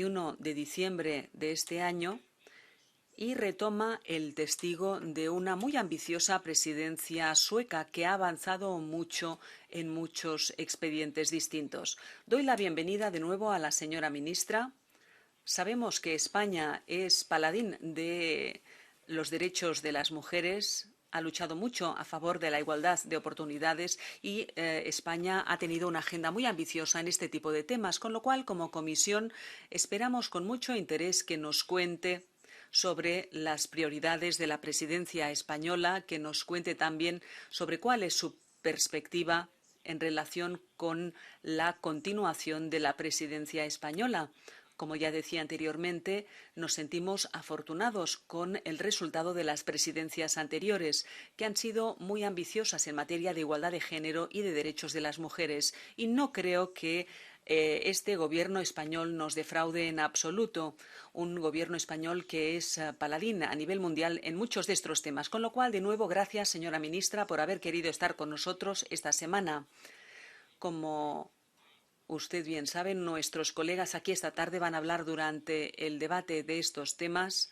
1 de diciembre de este año y retoma el testigo de una muy ambiciosa presidencia sueca que ha avanzado mucho en muchos expedientes distintos. Doy la bienvenida de nuevo a la señora ministra. Sabemos que España es paladín de los derechos de las mujeres, ha luchado mucho a favor de la igualdad de oportunidades y España ha tenido una agenda muy ambiciosa en este tipo de temas, con lo cual, como Comisión, esperamos con mucho interés que nos cuente sobre las prioridades de la presidencia española, que nos cuente también sobre cuál es su perspectiva en relación con la continuación de la presidencia española. Como ya decía anteriormente, nos sentimos afortunados con el resultado de las presidencias anteriores, que han sido muy ambiciosas en materia de igualdad de género y de derechos de las mujeres. Y no creo que este Gobierno español nos defraude en absoluto, un Gobierno español que es paladín a nivel mundial en muchos de estos temas. Con lo cual, de nuevo, gracias, señora ministra, por haber querido estar con nosotros esta semana. Como usted bien sabe, nuestros colegas aquí esta tarde van a hablar durante el debate de estos temas.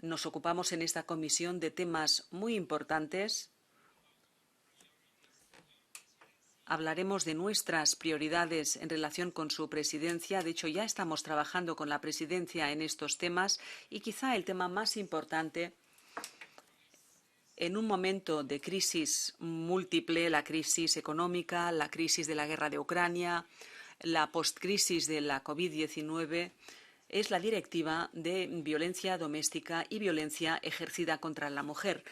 Nos ocupamos en esta comisión de temas muy importantes. Hablaremos de nuestras prioridades en relación con su presidencia. De hecho, ya estamos trabajando con la presidencia en estos temas y quizá el tema más importante en un momento de crisis múltiple, la crisis económica, la crisis de la guerra de Ucrania, la postcrisis de la COVID-19, es la Directiva de Violencia Doméstica y Violencia Ejercida contra la Mujer.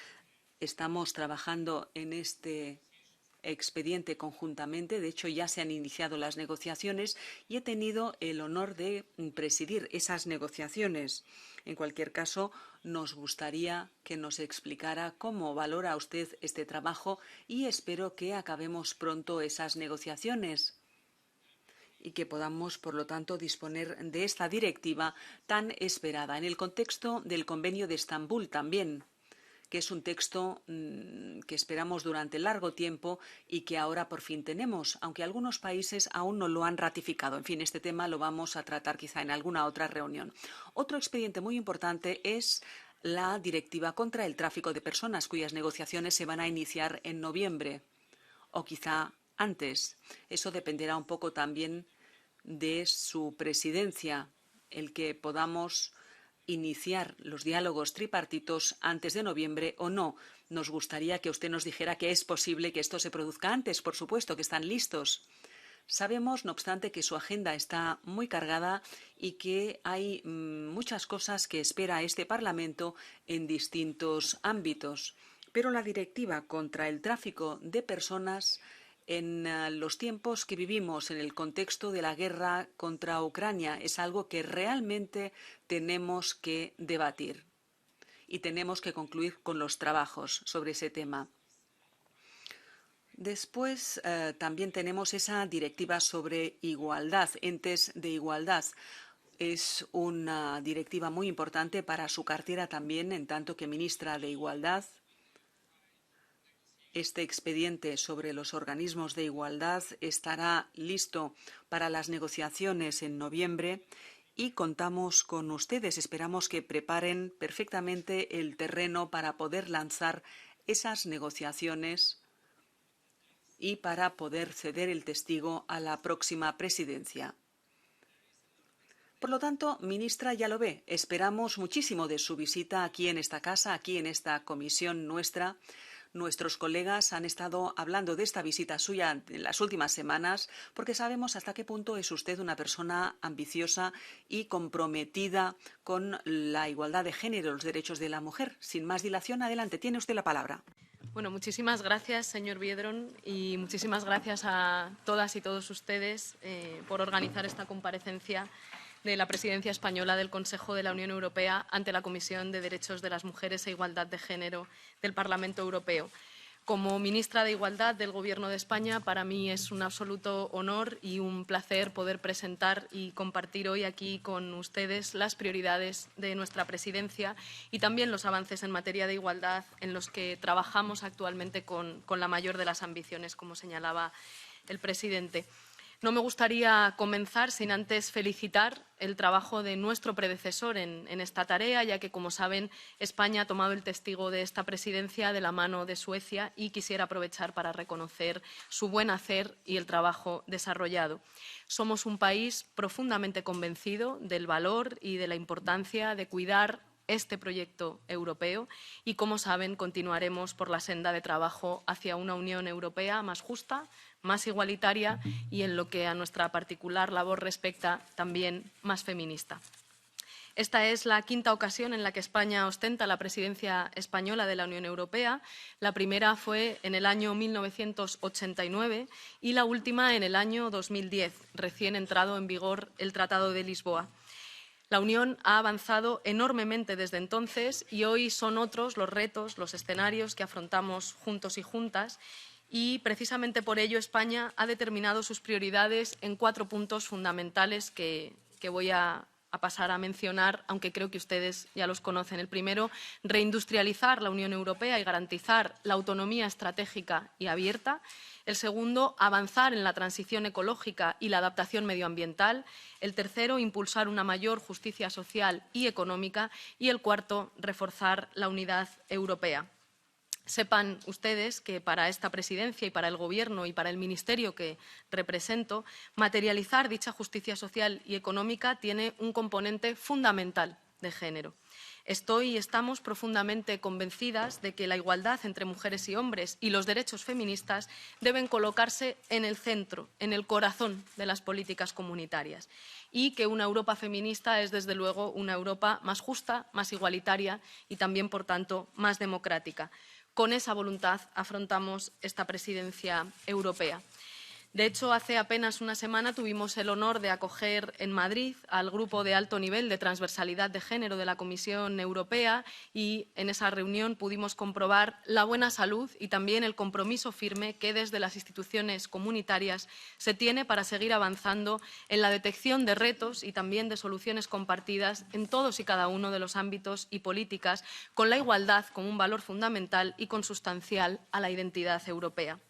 Estamos trabajando en este expediente conjuntamente. De hecho, ya se han iniciado las negociaciones y he tenido el honor de presidir esas negociaciones. En cualquier caso, nos gustaría que nos explicara cómo valora usted este trabajo y espero que acabemos pronto esas negociaciones y que podamos, por lo tanto, disponer de esta directiva tan esperada en el contexto del Convenio de Estambul también, que es un texto que esperamos durante largo tiempo y que ahora por fin tenemos, aunque algunos países aún no lo han ratificado. En fin, este tema lo vamos a tratar quizá en alguna otra reunión. Otro expediente muy importante es la Directiva contra el tráfico de personas, cuyas negociaciones se van a iniciar en noviembre o quizá antes. Eso dependerá un poco también de su presidencia, el que podamos iniciar los diálogos tripartitos antes de noviembre o no. Nos gustaría que usted nos dijera que es posible que esto se produzca antes, por supuesto, que están listos. Sabemos, no obstante, que su agenda está muy cargada y que hay muchas cosas que espera este Parlamento en distintos ámbitos. Pero la Directiva contra el tráfico de personas en los tiempos que vivimos, en el contexto de la guerra contra Ucrania, es algo que realmente tenemos que debatir y tenemos que concluir con los trabajos sobre ese tema. Después también tenemos esa directiva sobre igualdad, entes de igualdad. Es una directiva muy importante para su cartera también, en tanto que ministra de Igualdad. Este expediente sobre los organismos de igualdad estará listo para las negociaciones en noviembre y contamos con ustedes. Esperamos que preparen perfectamente el terreno para poder lanzar esas negociaciones y para poder ceder el testigo a la próxima presidencia. Por lo tanto, ministra, ya lo ve, esperamos muchísimo de su visita aquí en esta casa, aquí en esta comisión nuestra. Nuestros colegas han estado hablando de esta visita suya en las últimas semanas porque sabemos hasta qué punto es usted una persona ambiciosa y comprometida con la igualdad de género, los derechos de la mujer. Sin más dilación, adelante, tiene usted la palabra. Bueno, muchísimas gracias, señor Biedron, y muchísimas gracias a todas y todos ustedes por organizar esta comparecencia de la Presidencia Española del Consejo de la Unión Europea ante la Comisión de Derechos de las Mujeres e Igualdad de Género del Parlamento Europeo. Como ministra de Igualdad del Gobierno de España, para mí es un absoluto honor y un placer poder presentar y compartir hoy aquí con ustedes las prioridades de nuestra presidencia y también los avances en materia de igualdad en los que trabajamos actualmente con la mayor de las ambiciones, como señalaba el presidente. No me gustaría comenzar sin antes felicitar el trabajo de nuestro predecesor en esta tarea, ya que, como saben, España ha tomado el testigo de esta presidencia de la mano de Suecia y quisiera aprovechar para reconocer su buen hacer y el trabajo desarrollado. Somos un país profundamente convencido del valor y de la importancia de cuidar este proyecto europeo y, como saben, continuaremos por la senda de trabajo hacia una Unión Europea más justa, más igualitaria y, en lo que a nuestra particular labor respecta, también más feminista. Esta es la quinta ocasión en la que España ostenta la presidencia española de la Unión Europea. La primera fue en el año 1989 y la última en el año 2010, recién entrado en vigor el Tratado de Lisboa. La Unión ha avanzado enormemente desde entonces y hoy son otros los retos, los escenarios que afrontamos juntos y juntas, y precisamente por ello España ha determinado sus prioridades en 4 puntos fundamentales que voy a pasar a mencionar, aunque creo que ustedes ya los conocen. El primero, reindustrializar la Unión Europea y garantizar la autonomía estratégica y abierta. El segundo, avanzar en la transición ecológica y la adaptación medioambiental. El tercero, impulsar una mayor justicia social y económica. Y el cuarto, reforzar la unidad europea. Sepan ustedes que para esta presidencia y para el Gobierno y para el Ministerio que represento, materializar dicha justicia social y económica tiene un componente fundamental de género. Estoy y estamos profundamente convencidas de que la igualdad entre mujeres y hombres y los derechos feministas deben colocarse en el centro, en el corazón de las políticas comunitarias, y que una Europa feminista es, desde luego, una Europa más justa, más igualitaria y también, por tanto, más democrática. Con esa voluntad afrontamos esta presidencia europea. De hecho, hace apenas una semana tuvimos el honor de acoger en Madrid al Grupo de Alto Nivel de Transversalidad de Género de la Comisión Europea y en esa reunión pudimos comprobar la buena salud y también el compromiso firme que desde las instituciones comunitarias se tiene para seguir avanzando en la detección de retos y también de soluciones compartidas en todos y cada uno de los ámbitos y políticas, con la igualdad como un valor fundamental y consustancial a la identidad europea.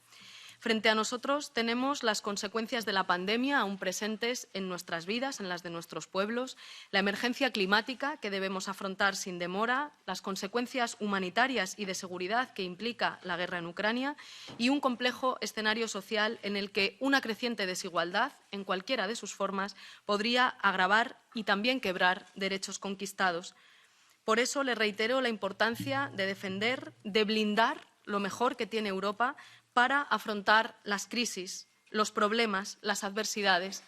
Frente a nosotros tenemos las consecuencias de la pandemia aún presentes en nuestras vidas, en las de nuestros pueblos, la emergencia climática que debemos afrontar sin demora, las consecuencias humanitarias y de seguridad que implica la guerra en Ucrania y un complejo escenario social en el que una creciente desigualdad, en cualquiera de sus formas, podría agravar y también quebrar derechos conquistados. Por eso le reitero la importancia de defender, de blindar lo mejor que tiene Europa para afrontar las crisis, los problemas, las adversidades.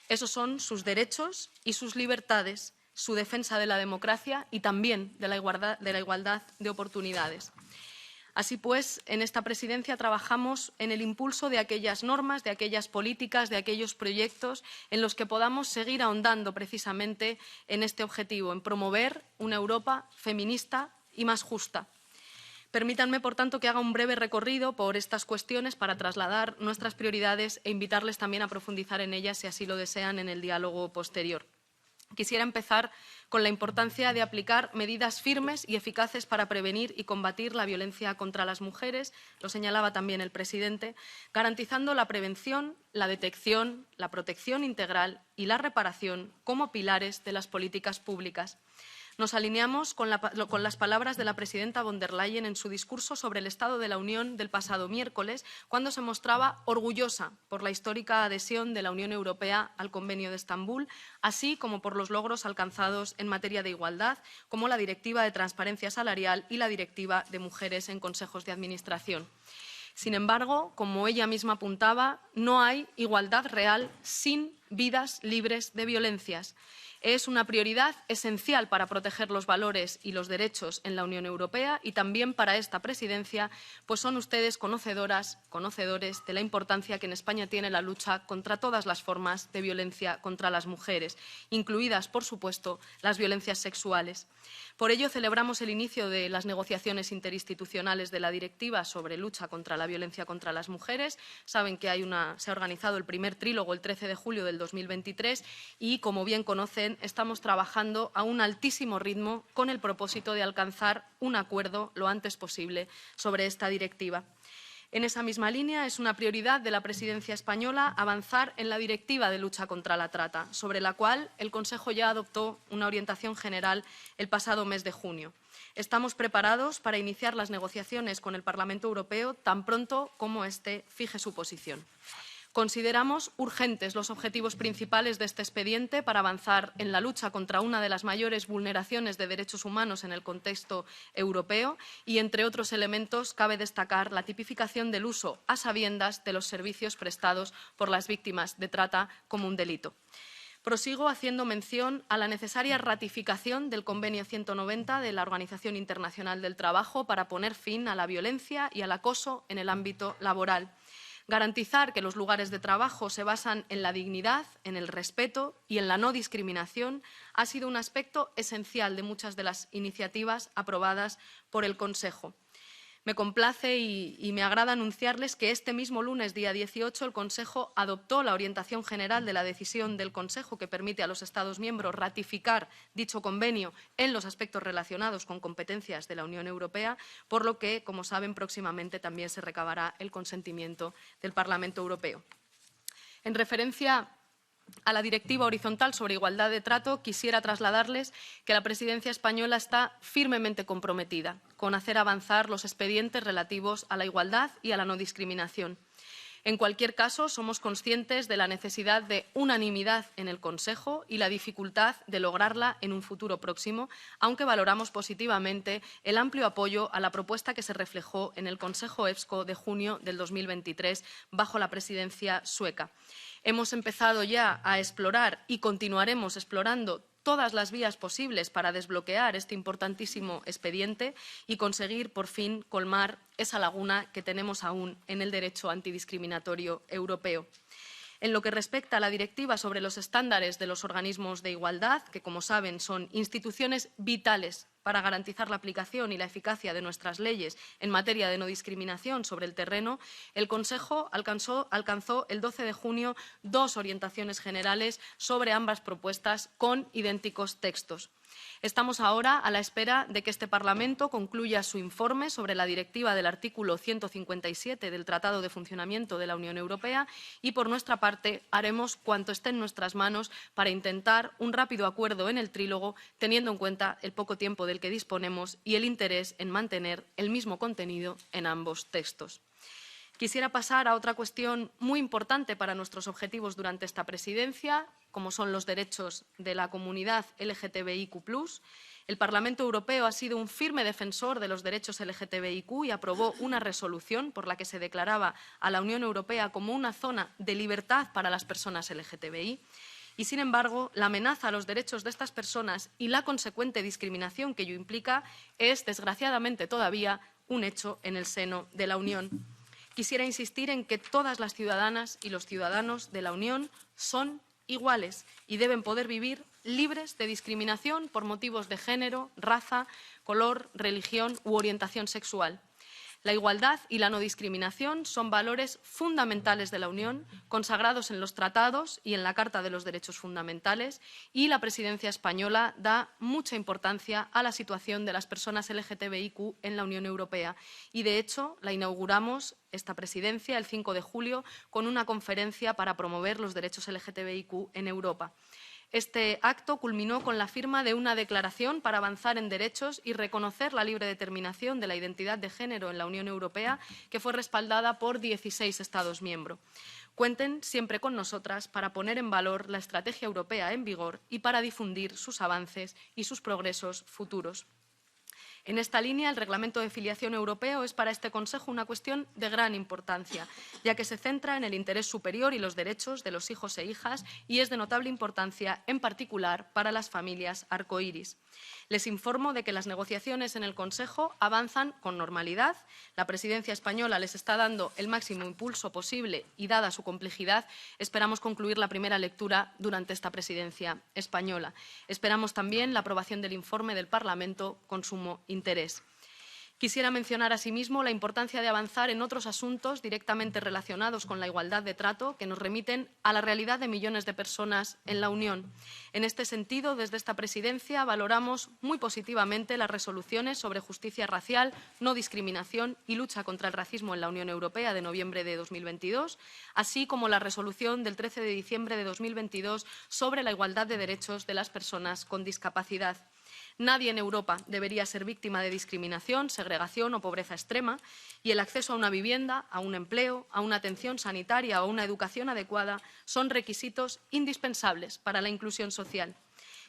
Esos son sus derechos y sus libertades, su defensa de la democracia y también de la igualdad de oportunidades. Así pues, en esta presidencia trabajamos en el impulso de aquellas normas, de aquellas políticas, de aquellos proyectos en los que podamos seguir ahondando precisamente en este objetivo, en promover una Europa feminista y más justa. Permítanme, por tanto, que haga un breve recorrido por estas cuestiones para trasladar nuestras prioridades e invitarles también a profundizar en ellas, si así lo desean, en el diálogo posterior. Quisiera empezar con la importancia de aplicar medidas firmes y eficaces para prevenir y combatir la violencia contra las mujeres, lo señalaba también el presidente, garantizando la prevención, la detección, la protección integral y la reparación como pilares de las políticas públicas. Nos alineamos con las palabras de la presidenta von der Leyen en su discurso sobre el Estado de la Unión del pasado miércoles, cuando se mostraba orgullosa por la histórica adhesión de la Unión Europea al Convenio de Estambul, así como por los logros alcanzados en materia de igualdad, como la Directiva de Transparencia Salarial y la Directiva de Mujeres en Consejos de Administración. Sin embargo, como ella misma apuntaba, no hay igualdad real sin vidas libres de violencias. Es una prioridad esencial para proteger los valores y los derechos en la Unión Europea y también para esta presidencia, pues son ustedes conocedores de la importancia que en España tiene la lucha contra todas las formas de violencia contra las mujeres, incluidas, por supuesto, las violencias sexuales. Por ello, celebramos el inicio de las negociaciones interinstitucionales de la Directiva sobre lucha contra la violencia contra las mujeres. Saben que se ha organizado el primer trílogo el 13 de julio del 2023 y, como bien conocen, estamos trabajando a un altísimo ritmo con el propósito de alcanzar un acuerdo lo antes posible sobre esta directiva. En esa misma línea, es una prioridad de la presidencia española avanzar en la Directiva de lucha contra la trata, sobre la cual el Consejo ya adoptó una orientación general el pasado mes de junio. Estamos preparados para iniciar las negociaciones con el Parlamento Europeo tan pronto como éste fije su posición. Consideramos urgentes los objetivos principales de este expediente para avanzar en la lucha contra una de las mayores vulneraciones de derechos humanos en el contexto europeo y, entre otros elementos, cabe destacar la tipificación del uso a sabiendas de los servicios prestados por las víctimas de trata como un delito. Prosigo haciendo mención a la necesaria ratificación del Convenio 190 de la Organización Internacional del Trabajo para poner fin a la violencia y al acoso en el ámbito laboral. Garantizar que los lugares de trabajo se basan en la dignidad, en el respeto y en la no discriminación ha sido un aspecto esencial de muchas de las iniciativas aprobadas por el Consejo. Me complace y me agrada anunciarles que este mismo lunes, día 18, el Consejo adoptó la orientación general de la decisión del Consejo que permite a los Estados miembros ratificar dicho convenio en los aspectos relacionados con competencias de la Unión Europea, por lo que, como saben, próximamente también se recabará el consentimiento del Parlamento Europeo. En referencia a la Directiva horizontal sobre igualdad de trato, quisiera trasladarles que la presidencia española está firmemente comprometida con hacer avanzar los expedientes relativos a la igualdad y a la no discriminación. En cualquier caso, somos conscientes de la necesidad de unanimidad en el Consejo y la dificultad de lograrla en un futuro próximo, aunque valoramos positivamente el amplio apoyo a la propuesta que se reflejó en el Consejo EPSCO de junio del 2023 bajo la presidencia sueca. Hemos empezado ya a explorar y continuaremos explorando todas las vías posibles para desbloquear este importantísimo expediente y conseguir, por fin, colmar esa laguna que tenemos aún en el derecho antidiscriminatorio europeo. En lo que respecta a la Directiva sobre los estándares de los organismos de igualdad, que, como saben, son instituciones vitales para garantizar la aplicación y la eficacia de nuestras leyes en materia de no discriminación sobre el terreno, el Consejo alcanzó el 12 de junio 2 orientaciones generales sobre ambas propuestas con idénticos textos. Estamos ahora a la espera de que este Parlamento concluya su informe sobre la directiva del artículo 157 del Tratado de Funcionamiento de la Unión Europea y, por nuestra parte, haremos cuanto esté en nuestras manos para intentar un rápido acuerdo en el trílogo, teniendo en cuenta el poco tiempo del que disponemos y el interés en mantener el mismo contenido en ambos textos. Quisiera pasar a otra cuestión muy importante para nuestros objetivos durante esta presidencia, como son los derechos de la comunidad LGTBIQ+. El Parlamento Europeo ha sido un firme defensor de los derechos LGTBIQ y aprobó una resolución por la que se declaraba a la Unión Europea como una zona de libertad para las personas LGTBI. Y, sin embargo, la amenaza a los derechos de estas personas y la consecuente discriminación que ello implica es, desgraciadamente todavía, un hecho en el seno de la Unión. Quisiera insistir en que todas las ciudadanas y los ciudadanos de la Unión son iguales y deben poder vivir libres de discriminación por motivos de género, raza, color, religión u orientación sexual. La igualdad y la no discriminación son valores fundamentales de la Unión, consagrados en los tratados y en la Carta de los Derechos Fundamentales, y la presidencia española da mucha importancia a la situación de las personas LGTBIQ en la Unión Europea. Y, de hecho, la inauguramos esta presidencia el 5 de julio con una conferencia para promover los derechos LGTBIQ en Europa. Este acto culminó con la firma de una declaración para avanzar en derechos y reconocer la libre determinación de la identidad de género en la Unión Europea, que fue respaldada por 16 Estados miembros. Cuenten siempre con nosotras para poner en valor la estrategia europea en vigor y para difundir sus avances y sus progresos futuros. En esta línea, el Reglamento de Filiación Europeo es para este Consejo una cuestión de gran importancia, ya que se centra en el interés superior y los derechos de los hijos e hijas y es de notable importancia, en particular, para las familias arcoíris. Les informo de que las negociaciones en el Consejo avanzan con normalidad. La presidencia española les está dando el máximo impulso posible y, dada su complejidad, esperamos concluir la primera lectura durante esta presidencia española. Esperamos también la aprobación del informe del Parlamento con sumo interés. Quisiera mencionar asimismo la importancia de avanzar en otros asuntos directamente relacionados con la igualdad de trato que nos remiten a la realidad de millones de personas en la Unión. En este sentido, desde esta presidencia valoramos muy positivamente las resoluciones sobre justicia racial, no discriminación y lucha contra el racismo en la Unión Europea de noviembre de 2022, así como la resolución del 13 de diciembre de 2022 sobre la igualdad de derechos de las personas con discapacidad. Nadie en Europa debería ser víctima de discriminación, segregación o pobreza extrema, y el acceso a una vivienda, a un empleo, a una atención sanitaria o a una educación adecuada son requisitos indispensables para la inclusión social.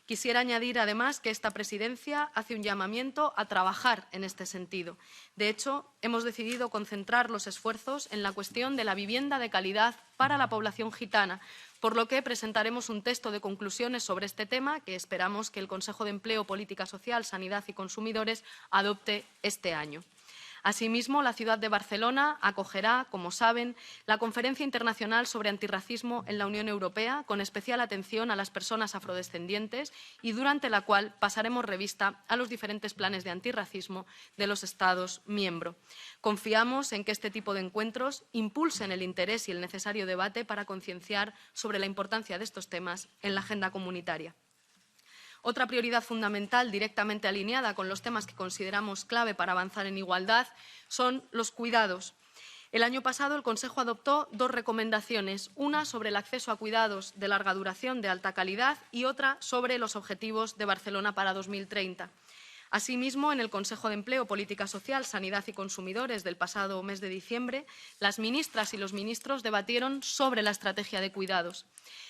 Quisiera añadir, además, que esta presidencia hace un llamamiento a trabajar en este sentido. De hecho, hemos decidido concentrar los esfuerzos en la cuestión de la vivienda de calidad para la población gitana, por lo que presentaremos un texto de conclusiones sobre este tema que esperamos que el Consejo de Empleo, Política Social, Sanidad y Consumidores adopte este año. Asimismo, la ciudad de Barcelona acogerá, como saben, la Conferencia Internacional sobre Antirracismo en la Unión Europea, con especial atención a las personas afrodescendientes y durante la cual pasaremos revista a los diferentes planes de antirracismo de los Estados miembros. Confiamos en que este tipo de encuentros impulsen el interés y el necesario debate para concienciar sobre la importancia de estos temas en la agenda comunitaria. Otra prioridad fundamental directamente alineada con los temas que consideramos clave para avanzar en igualdad son los cuidados. El año pasado el Consejo adoptó dos recomendaciones, una sobre el acceso a cuidados de larga duración de alta calidad y otra sobre los objetivos de Barcelona para 2030. Asimismo, en el Consejo de Empleo, Política Social, Sanidad y Consumidores del pasado mes de diciembre, las ministras y los ministros debatieron sobre la estrategia de cuidados.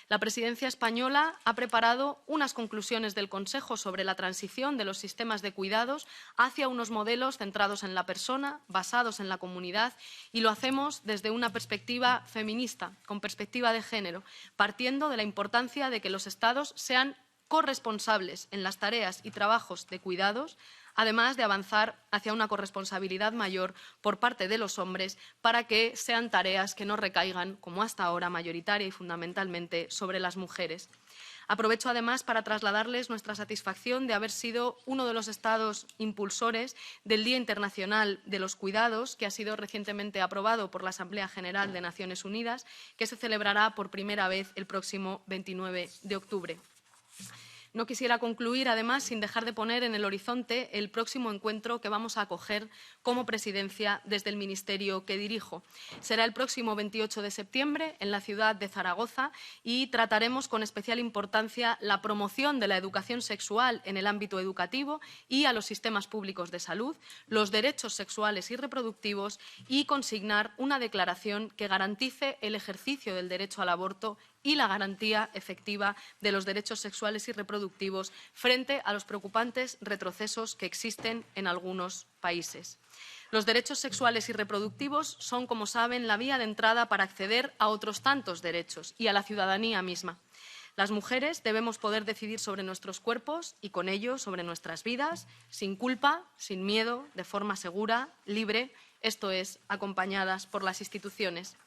La presidencia española ha preparado unas conclusiones del Consejo sobre la transición de los sistemas de cuidados hacia unos modelos centrados en la persona, basados en la comunidad, y lo hacemos desde una perspectiva feminista, con perspectiva de género, partiendo de la importancia de que los Estados sean corresponsables en las tareas y trabajos de cuidados, además de avanzar hacia una corresponsabilidad mayor por parte de los hombres para que sean tareas que no recaigan, como hasta ahora, mayoritaria y fundamentalmente sobre las mujeres. Aprovecho además para trasladarles nuestra satisfacción de haber sido uno de los Estados impulsores del Día Internacional de los Cuidados, que ha sido recientemente aprobado por la Asamblea General de Naciones Unidas, que se celebrará por primera vez el próximo 29 de octubre. No quisiera concluir, además, sin dejar de poner en el horizonte el próximo encuentro que vamos a acoger como presidencia desde el ministerio que dirijo. Será el próximo 28 de septiembre en la ciudad de Zaragoza y trataremos con especial importancia la promoción de la educación sexual en el ámbito educativo y a los sistemas públicos de salud, los derechos sexuales y reproductivos y consignar una declaración que garantice el ejercicio del derecho al aborto y la garantía efectiva de los derechos sexuales y reproductivos frente a los preocupantes retrocesos que existen en algunos países. Los derechos sexuales y reproductivos son, como saben, la vía de entrada para acceder a otros tantos derechos y a la ciudadanía misma. Las mujeres debemos poder decidir sobre nuestros cuerpos y, con ello, sobre nuestras vidas, sin culpa, sin miedo, de forma segura, libre, esto es, acompañadas por las instituciones.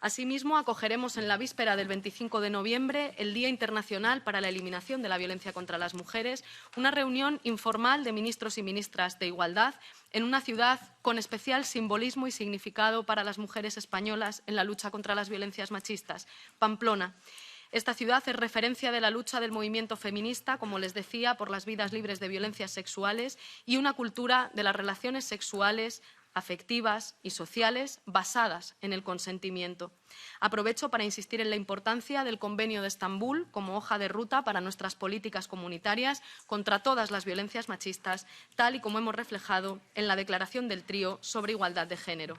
Asimismo, acogeremos en la víspera del 25 de noviembre el Día Internacional para la Eliminación de la Violencia contra las Mujeres, una reunión informal de ministros y ministras de Igualdad en una ciudad con especial simbolismo y significado para las mujeres españolas en la lucha contra las violencias machistas, Pamplona. Esta ciudad es referencia de la lucha del movimiento feminista, como les decía, por las vidas libres de violencias sexuales y una cultura de las relaciones sexuales, afectivas y sociales basadas en el consentimiento. Aprovecho para insistir en la importancia del Convenio de Estambul como hoja de ruta para nuestras políticas comunitarias contra todas las violencias machistas, tal y como hemos reflejado en la Declaración del Trío sobre Igualdad de Género.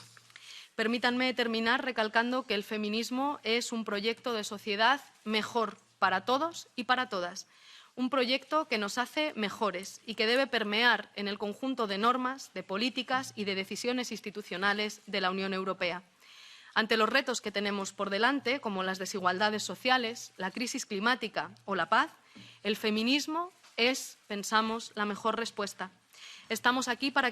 Permítanme terminar recalcando que el feminismo es un proyecto de sociedad mejor para todos y para todas. Un proyecto que nos hace mejores y que debe permear en el conjunto de normas, de políticas y de decisiones institucionales de la Unión Europea. Ante los retos que tenemos por delante, como las desigualdades sociales, la crisis climática o la paz, el feminismo es, pensamos, la mejor respuesta. Estamos aquí para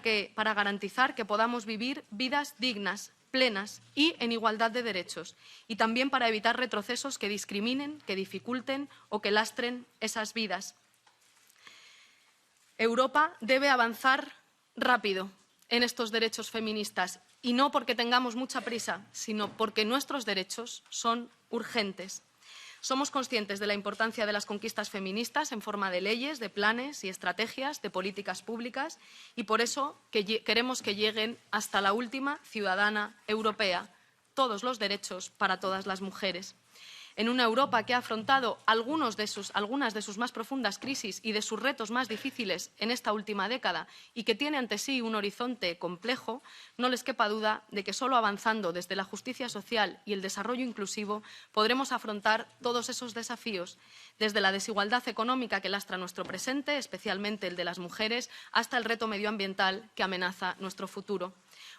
garantizar que podamos vivir vidas dignas, plenas y en igualdad de derechos, y también para evitar retrocesos que discriminen, que dificulten o que lastren esas vidas. Europa debe avanzar rápido en estos derechos feministas, y no porque tengamos mucha prisa, sino porque nuestros derechos son urgentes. Somos conscientes de la importancia de las conquistas feministas en forma de leyes, de planes y estrategias, de políticas públicas, y por eso queremos que lleguen hasta la última ciudadana europea todos los derechos para todas las mujeres. En una Europa que ha afrontado algunas de sus más profundas crisis y de sus retos más difíciles en esta última década y que tiene ante sí un horizonte complejo, no les quepa duda de que solo avanzando desde la justicia social y el desarrollo inclusivo podremos afrontar todos esos desafíos, desde la desigualdad económica que lastra nuestro presente, especialmente el de las mujeres, hasta el reto medioambiental que amenaza nuestro futuro.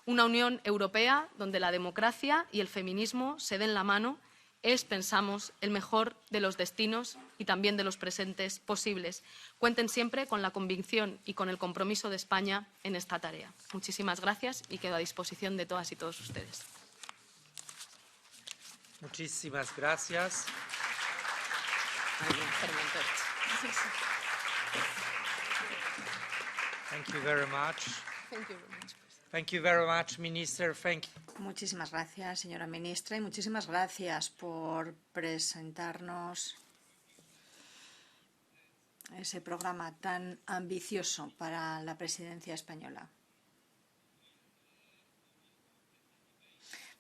Una Unión Europea donde la democracia y el feminismo se den la mano es, pensamos, el mejor de los destinos y también de los presentes posibles. Cuenten siempre con la convicción y con el compromiso de España en esta tarea. Muchísimas gracias y quedo a disposición de todas y todos ustedes. Muchísimas gracias. Thank you very much. Thank you very much, Minister. Muchísimas gracias, señora ministra, y muchísimas gracias por presentarnos ese programa tan ambicioso para la presidencia española.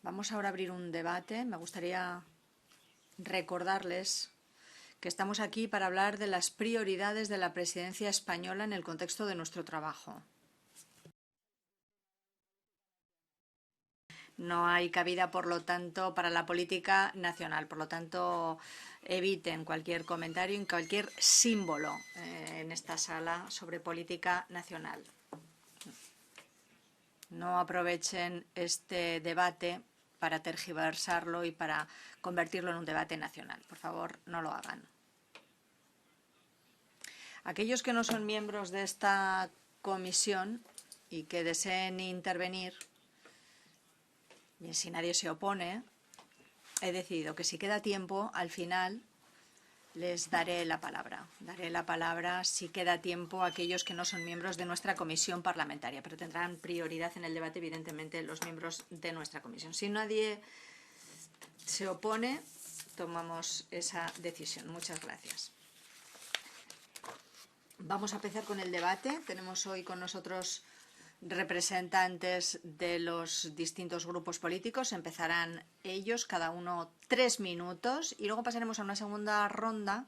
Vamos ahora a abrir un debate. Me gustaría recordarles que estamos aquí para hablar de las prioridades de la presidencia española en el contexto de nuestro trabajo. No hay cabida, por lo tanto, para la política nacional. Por lo tanto, eviten cualquier comentario y cualquier símbolo en esta sala sobre política nacional. No aprovechen este debate para tergiversarlo y para convertirlo en un debate nacional. Por favor, no lo hagan. Aquellos que no son miembros de esta comisión y que deseen intervenir, bien, si nadie se opone, he decidido que si queda tiempo, al final les daré la palabra. Daré la palabra, si queda tiempo, a aquellos que no son miembros de nuestra comisión parlamentaria, pero tendrán prioridad en el debate, evidentemente, los miembros de nuestra comisión. Si nadie se opone, tomamos esa decisión. Muchas gracias. Vamos a empezar con el debate. Tenemos hoy con nosotros representantes de los distintos grupos políticos. Empezarán ellos, cada uno 3 minutos, y luego pasaremos a una segunda ronda.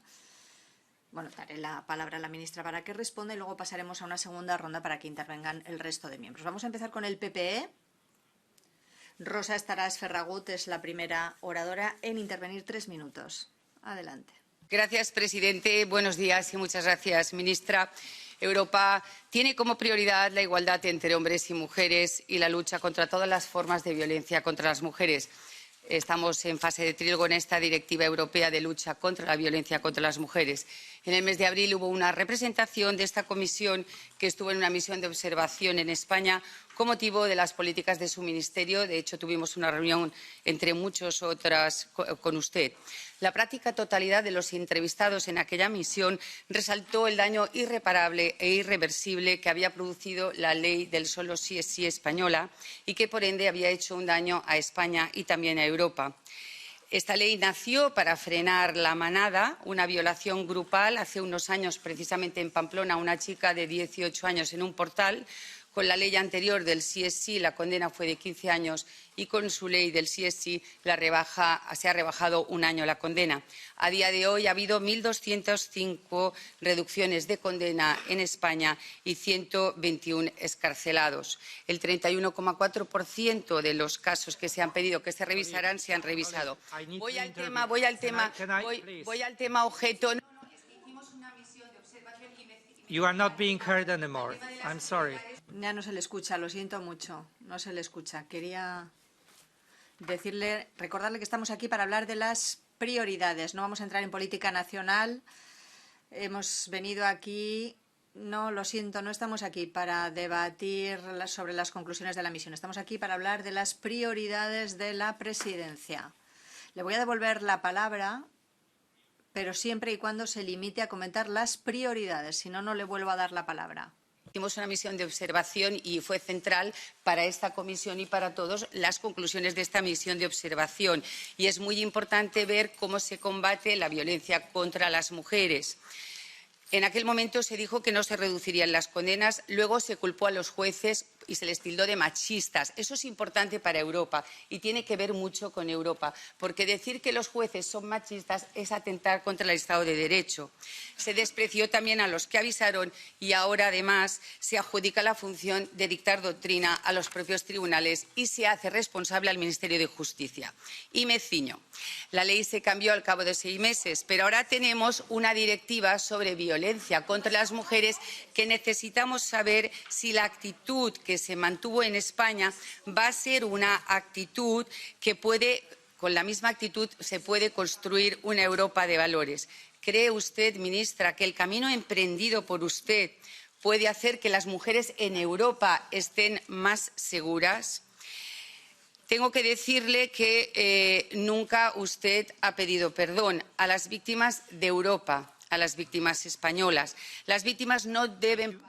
Bueno, daré la palabra a la ministra para que responda y luego pasaremos a una segunda ronda para que intervengan el resto de miembros. Vamos a empezar con el PPE. Rosa Estaràs Ferragut es la primera oradora en intervenir 3 minutos. Adelante. Gracias, presidente. Buenos días y muchas gracias, ministra. Europa tiene como prioridad la igualdad entre hombres y mujeres y la lucha contra todas las formas de violencia contra las mujeres. Estamos en fase de trílogo en esta Directiva Europea de lucha contra la violencia contra las mujeres. En el mes de abril hubo una representación de esta comisión que estuvo en una misión de observación en España con motivo de las políticas de su ministerio. De hecho, tuvimos una reunión entre muchas otras con usted. La práctica totalidad de los entrevistados en aquella misión resaltó el daño irreparable e irreversible que había producido la ley del solo sí es sí española y que, por ende, había hecho un daño a España y también a Europa. Esta ley nació para frenar la manada, una violación grupal. Hace unos años, precisamente en Pamplona, una chica de 18 años en un portal. Con la ley anterior del sí es sí, la condena fue de 15 años y con su ley del sí es sí se ha rebajado 1 año la condena. A día de hoy ha habido 1.205 reducciones de condena en España y 121 excarcelados. El 31,4% de los casos que se han pedido que se revisarán se han revisado. Voy al tema objeto. You are not being heard anymore. I'm sorry. Ya no se le escucha, lo siento mucho. No se le escucha. Quería recordarle que estamos aquí para hablar de las prioridades. No vamos a entrar en política nacional. Hemos venido aquí. No, lo siento, no estamos aquí para debatir sobre las conclusiones de la misión. Estamos aquí para hablar de las prioridades de la presidencia. Le voy a devolver la palabra, pero siempre y cuando se limite a comentar las prioridades. Si no, no le vuelvo a dar la palabra. Hicimos una misión de observación y fue central para esta comisión y para todos las conclusiones de esta misión de observación. Y es muy importante ver cómo se combate la violencia contra las mujeres. En aquel momento se dijo que no se reducirían las condenas, luego se culpó a los jueces y se les tildó de machistas. Eso es importante para Europa y tiene que ver mucho con Europa, porque decir que los jueces son machistas es atentar contra el Estado de Derecho. Se despreció también a los que avisaron y ahora, además, se adjudica la función de dictar doctrina a los propios tribunales y se hace responsable al Ministerio de Justicia. Y me ciño. La ley se cambió al cabo de 6 meses, pero ahora tenemos una directiva sobre violencia contra las mujeres que necesitamos saber si la actitud que se mantuvo en España va a ser una actitud que con la misma actitud se puede construir una Europa de valores. ¿Cree usted, ministra, que el camino emprendido por usted puede hacer que las mujeres en Europa estén más seguras? Tengo que decirle que nunca usted ha pedido perdón a las víctimas de Europa, a las víctimas españolas. Las víctimas no deben.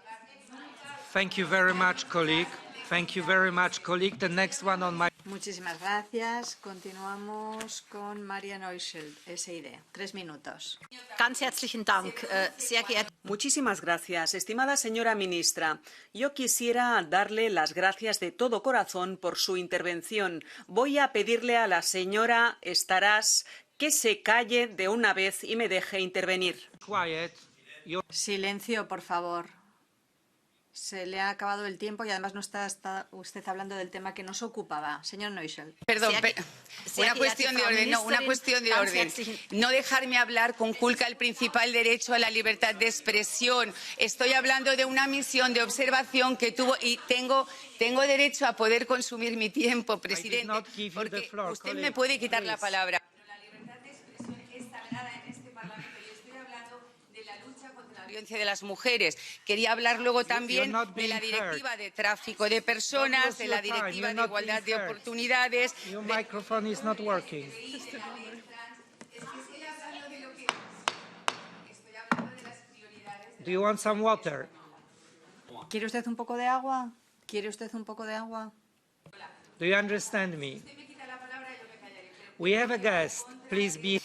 Thank you very much, colleague. Thank you very much, colleague. The next one on my... Muchísimas gracias. Continuamos con Maria Neuschel, SID. 3 minutos. Ganz herzlichen Dank, sehr geehrte. Muchísimas gracias, estimada señora ministra. Yo quisiera darle las gracias de todo corazón por su intervención. Voy a pedirle a la señora Estaràs que se calle de una vez y me deje intervenir. Quiet. Silencio, por favor. Se le ha acabado el tiempo y además no está usted hablando del tema que nos ocupaba. Señor Neuschel. Perdón, una cuestión de orden, no, una cuestión de orden. No dejarme hablar conculca el principal derecho a la libertad de expresión. Estoy hablando de una misión de observación que tuvo y tengo derecho a poder consumir mi tiempo, presidente, porque usted me puede quitar la palabra. Violencia de las mujeres. Quería hablar luego también de la directiva de tráfico de personas, de la directiva de igualdad de oportunidades. Your microphone is not working. Do you want some water? ¿Quiere usted un poco de agua? ¿Quiere usted un poco de agua? Do you understand me? We have a guest. Please be...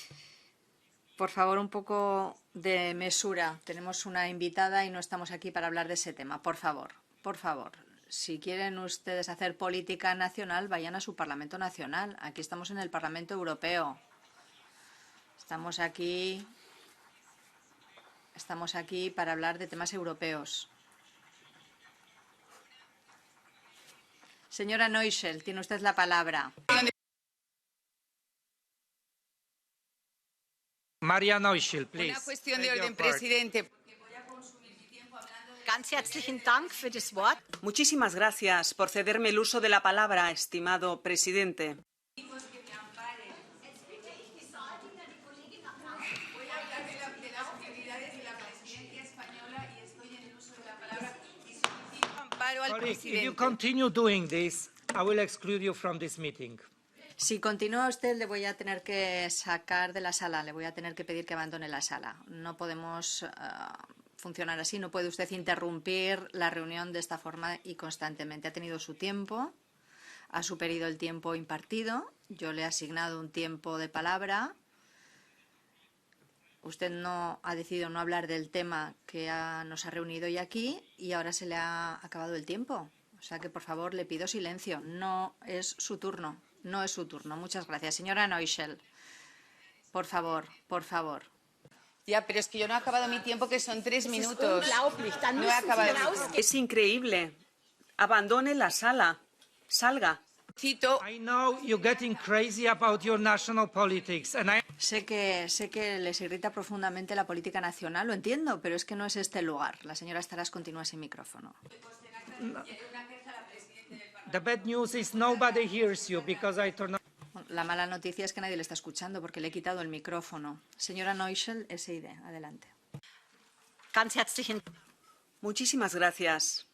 Por favor, un poco de mesura. Tenemos una invitada y no estamos aquí para hablar de ese tema. Por favor, por favor. Si quieren ustedes hacer política nacional, vayan a su Parlamento Nacional. Aquí estamos en el Parlamento Europeo. Estamos aquí para hablar de temas europeos. Señora Neuschel, tiene usted la palabra. Maria Neuschel, please. Una cuestión de orden, presidente. Ganz herzlichen Dank für das Wort. Muchísimas gracias por cederme el uso de la palabra, estimado presidente. Colleague, if you continue doing this, I will exclude you from this meeting. Si continúa usted, le voy a tener que sacar de la sala, le voy a tener que pedir que abandone la sala. No podemos funcionar así, no puede usted interrumpir la reunión de esta forma y constantemente. Ha tenido su tiempo, ha superado el tiempo impartido, yo le he asignado un tiempo de palabra. Usted no ha decidido no hablar del tema que nos ha reunido hoy aquí y ahora se le ha acabado el tiempo. O sea que, por favor, le pido silencio. No es su turno. No es su turno. Muchas gracias. Señora Neuschel, por favor, por favor. Ya, pero es que yo no he acabado mi tiempo, que son 3 minutos. No he acabado mi tiempo. Es increíble. Abandone la sala. Salga. Cito. I know you're getting crazy about your national politics, and Sé que les irrita profundamente la política nacional, lo entiendo, pero es que no es este el lugar. La señora Estaràs continúa sin micrófono. The bad news is nobody hears you because I turn on... La mala noticia es que nadie le está escuchando porque le he quitado el micrófono. Señora Neuschel, SID, adelante. Ganz herzlichen Muchísimas gracias.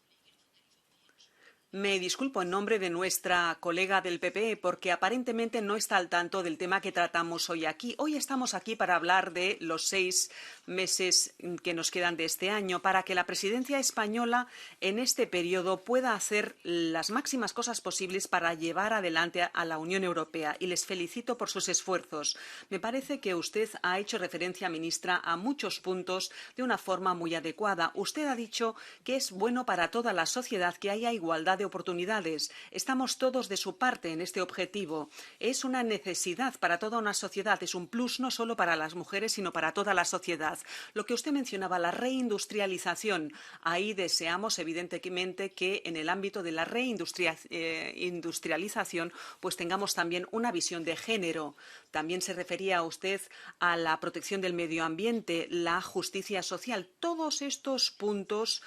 Me disculpo en nombre de nuestra colega del PPE porque aparentemente no está al tanto del tema que tratamos hoy aquí. Hoy estamos aquí para hablar de los 6 meses que nos quedan de este año, para que la presidencia española en este periodo pueda hacer las máximas cosas posibles para llevar adelante a la Unión Europea. Y les felicito por sus esfuerzos. Me parece que usted ha hecho referencia, ministra, a muchos puntos de una forma muy adecuada. Usted ha dicho que es bueno para toda la sociedad que haya igualdad de oportunidades. Estamos todos de su parte en este objetivo. Es una necesidad para toda una sociedad, es un plus no solo para las mujeres, sino para toda la sociedad. Lo que usted mencionaba, la reindustrialización, ahí deseamos evidentemente que en el ámbito de la reindustrialización pues tengamos también una visión de género. También se refería usted a la protección del medio ambiente, la justicia social. Todos estos puntos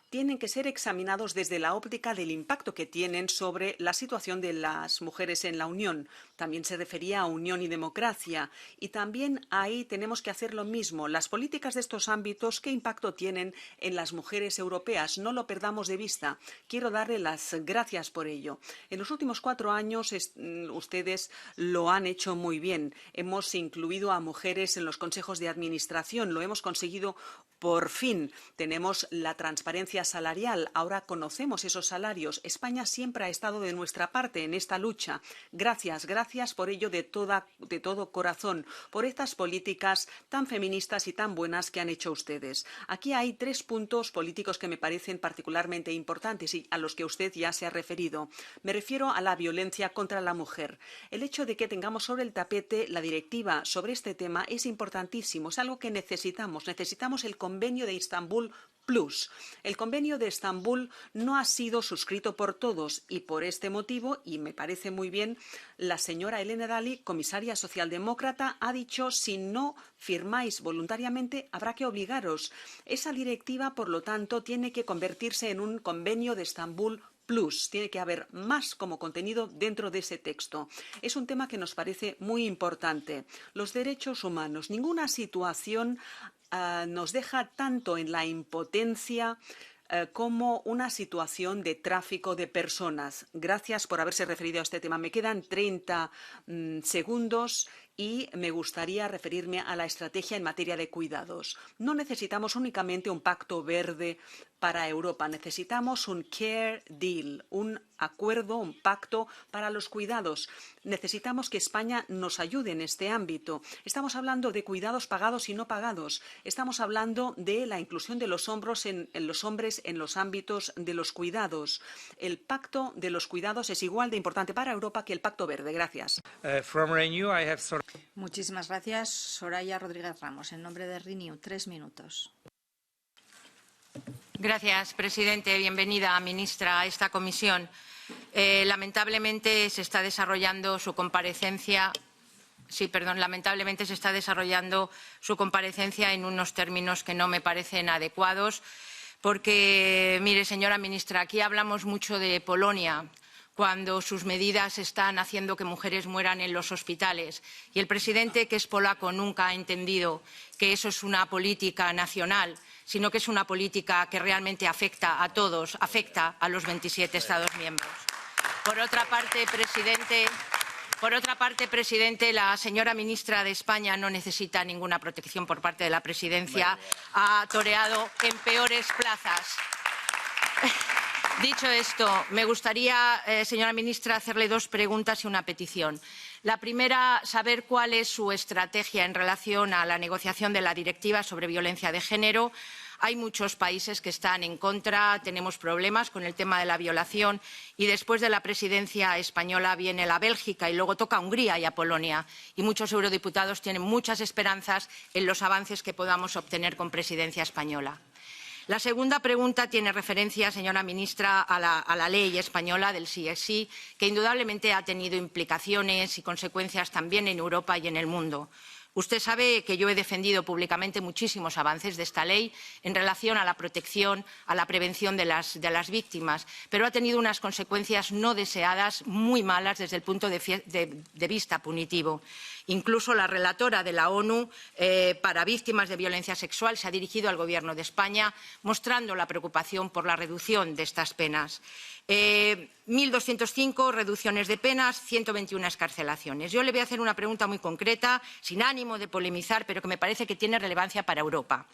tienen que ser examinados desde la óptica del impacto que tienen sobre la situación de las mujeres en la Unión. También se refería a unión y democracia. Y también ahí tenemos que hacer lo mismo. Las políticas de estos ámbitos, ¿qué impacto tienen en las mujeres europeas? No lo perdamos de vista. Quiero darle las gracias por ello. En los últimos 4 años ustedes lo han hecho muy bien. Hemos incluido a mujeres en los consejos de administración. Lo hemos conseguido por fin. Tenemos la transparencia salarial. Ahora conocemos esos salarios. España siempre ha estado de nuestra parte en esta lucha. Gracias, gracias por ello de todo corazón, por estas políticas tan feministas y tan buenas que han hecho ustedes. Aquí hay 3 puntos políticos que me parecen particularmente importantes y a los que usted ya se ha referido. Me refiero a la violencia contra la mujer. El hecho de que tengamos sobre el tapete la directiva sobre este tema es importantísimo. Es algo que necesitamos. Necesitamos el Convenio de Estambul Plus. El Convenio de Estambul no ha sido suscrito por todos y por este motivo, y me parece muy bien, la señora Helena Dalli, comisaria socialdemócrata, ha dicho si no firmáis voluntariamente habrá que obligaros. Esa directiva, por lo tanto, tiene que convertirse en un Convenio de Estambul Plus. Tiene que haber más como contenido dentro de ese texto. Es un tema que nos parece muy importante. Los derechos humanos. Ninguna situación nos deja tanto en la impotencia como una situación de tráfico de personas. Gracias por haberse referido a este tema. Me quedan 30 segundos y me gustaría referirme a la estrategia en materia de cuidados. No necesitamos únicamente un pacto verde para Europa. Necesitamos un Care Deal, un acuerdo, un pacto para los cuidados. Necesitamos que España nos ayude en este ámbito. Estamos hablando de cuidados pagados y no pagados. Estamos hablando de la inclusión de los hombres en los ámbitos de los cuidados. El pacto de los cuidados es igual de importante para Europa que el pacto verde. Gracias. From Renew, I have Muchísimas gracias. Soraya Rodríguez Ramos, en nombre de Renew, 3 minutos. Gracias, presidente. Bienvenida, ministra, a esta comisión. Lamentablemente se está desarrollando su comparecencia. Lamentablemente se está desarrollando su comparecencia en unos términos que no me parecen adecuados, porque, mire, señora ministra, aquí hablamos mucho de Polonia, cuando sus medidas están haciendo que mujeres mueran en los hospitales. Y el presidente, que es polaco, nunca ha entendido que eso es una política nacional, sino que es una política que realmente afecta a todos, afecta a los 27 Estados miembros. Por otra parte, presidente, la señora ministra de España no necesita ninguna protección por parte de la presidencia. Ha toreado en peores plazas. Dicho esto, me gustaría, señora ministra, hacerle 2 preguntas y una petición. La primera, saber cuál es su estrategia en relación a la negociación de la directiva sobre violencia de género. Hay muchos países que están en contra, tenemos problemas con el tema de la violación y después de la presidencia española viene la Bélgica y luego toca a Hungría y a Polonia. Y muchos eurodiputados tienen muchas esperanzas en los avances que podamos obtener con presidencia española. La segunda pregunta tiene referencia, señora ministra, a la ley española del sí es sí, que indudablemente ha tenido implicaciones y consecuencias también en Europa y en el mundo. Usted sabe que yo he defendido públicamente muchísimos avances de esta ley en relación a la protección, a la prevención de las víctimas, pero ha tenido unas consecuencias no deseadas muy malas desde el punto de vista punitivo. Incluso la relatora de la ONU para víctimas de violencia sexual se ha dirigido al Gobierno de España mostrando la preocupación por la reducción de estas penas. 1.205 reducciones de penas, 121 excarcelaciones. Yo le voy a hacer una pregunta muy concreta, sin ánimo de polemizar, pero que me parece que tiene relevancia para Europa.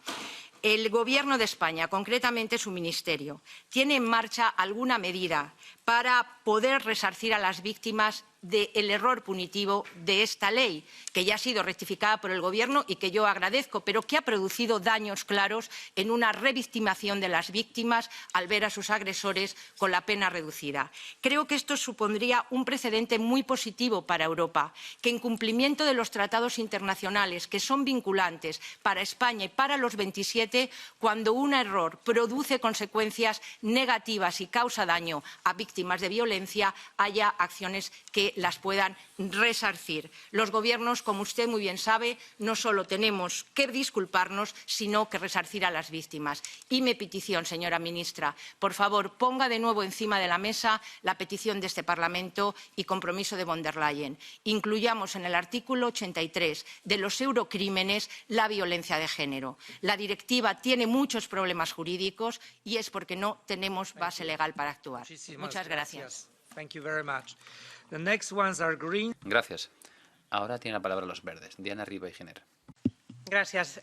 ¿El Gobierno de España, concretamente su Ministerio, tiene en marcha alguna medida para poder resarcir a las víctimas del error punitivo de esta ley, que ya ha sido rectificada por el Gobierno y que yo agradezco, pero que ha producido daños claros en una revictimación de las víctimas al ver a sus agresores con la pena reducida? Creo que esto supondría un precedente muy positivo para Europa, que en cumplimiento de los tratados internacionales que son vinculantes para España y para los 27, cuando un error produce consecuencias negativas y causa daño a víctimas de violencia, haya acciones que las puedan resarcir. Los gobiernos, como usted muy bien sabe, no solo tenemos que disculparnos, sino que resarcir a las víctimas. Y mi petición, señora ministra, por favor, ponga de nuevo encima de la mesa la petición de este Parlamento y compromiso de von der Leyen. Incluyamos en el artículo 83 de los eurocrímenes la violencia de género. La directiva tiene muchos problemas jurídicos y es porque no tenemos base legal para actuar. Muchas gracias. Thank you very much. The next ones are green. Gracias. Ahora tiene la palabra los verdes. Diana Riba y Giner. Gracias,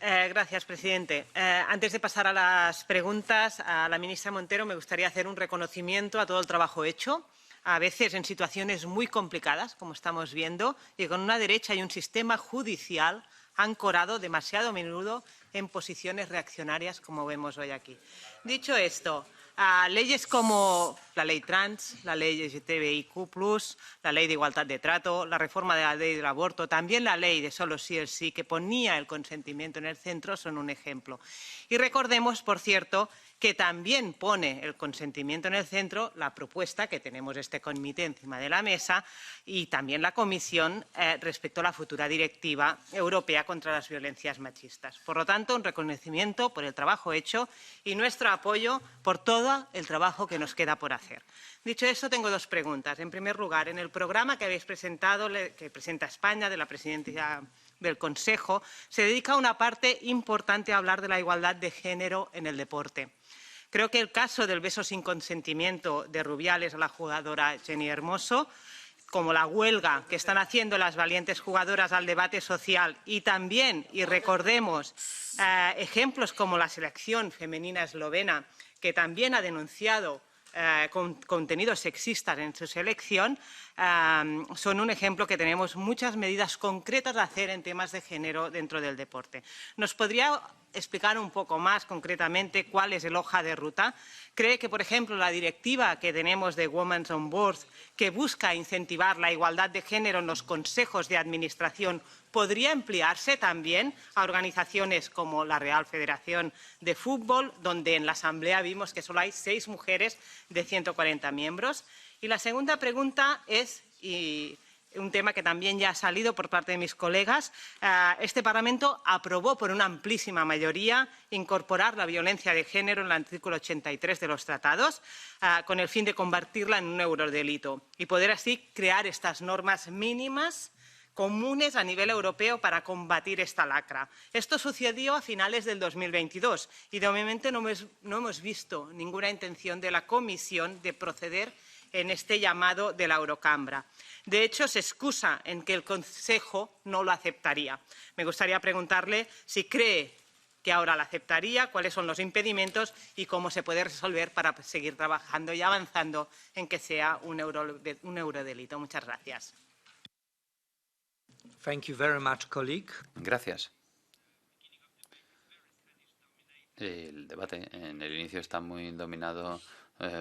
presidente. Antes de pasar a las preguntas a la ministra Montero, me gustaría hacer un reconocimiento a todo el trabajo hecho, a veces en situaciones muy complicadas, como estamos viendo, y con una derecha y un sistema judicial ancorado demasiado a menudo en posiciones reaccionarias, como vemos hoy aquí. Dicho esto, leyes como la ley trans, la ley LGTBIQ+, la ley de igualdad de trato, la reforma de la ley del aborto, también la ley de solo sí es sí, que ponía el consentimiento en el centro, son un ejemplo. Y recordemos, por cierto, que también pone el consentimiento en el centro la propuesta que tenemos este comité encima de la mesa y también la Comisión respecto a la futura directiva europea contra las violencias machistas. Por lo tanto, un reconocimiento por el trabajo hecho y nuestro apoyo por todo el trabajo que nos queda por hacer. Dicho eso, tengo dos preguntas. En primer lugar, en el programa que habéis presentado, que presenta España, de la presidencia del Consejo, se dedica una parte importante a hablar de la igualdad de género en el deporte. Creo que el caso del beso sin consentimiento de Rubiales a la jugadora Jenny Hermoso, como la huelga que están haciendo las valientes jugadoras al debate social y también, y recordemos, ejemplos como la selección femenina eslovena, que también ha denunciado contenidos sexistas en su selección, son un ejemplo que tenemos muchas medidas concretas a hacer en temas de género dentro del deporte. ¿Nos podría explicar un poco más concretamente cuál es el hoja de ruta? ¿Cree que, por ejemplo, la directiva que tenemos de Women's on Board, que busca incentivar la igualdad de género en los consejos de administración, podría emplearse también a organizaciones como la Real Federación de Fútbol, donde en la Asamblea vimos que solo hay 6 mujeres de 140 miembros? Y la segunda pregunta es, y un tema que también ya ha salido por parte de mis colegas, este Parlamento aprobó por una amplísima mayoría incorporar la violencia de género en el artículo 83 de los tratados con el fin de convertirla en un eurodelito y poder así crear estas normas mínimas comunes a nivel europeo para combatir esta lacra. Esto sucedió a finales del 2022 y de momento no hemos visto ninguna intención de la Comisión de proceder en este llamado de la Eurocámara. De hecho, se excusa en que el Consejo no lo aceptaría. Me gustaría preguntarle si cree que ahora la aceptaría, cuáles son los impedimentos y cómo se puede resolver para seguir trabajando y avanzando en que sea un eurodelito. Muchas gracias. Thank you very much, colleague. Gracias. El debate en el inicio está muy dominado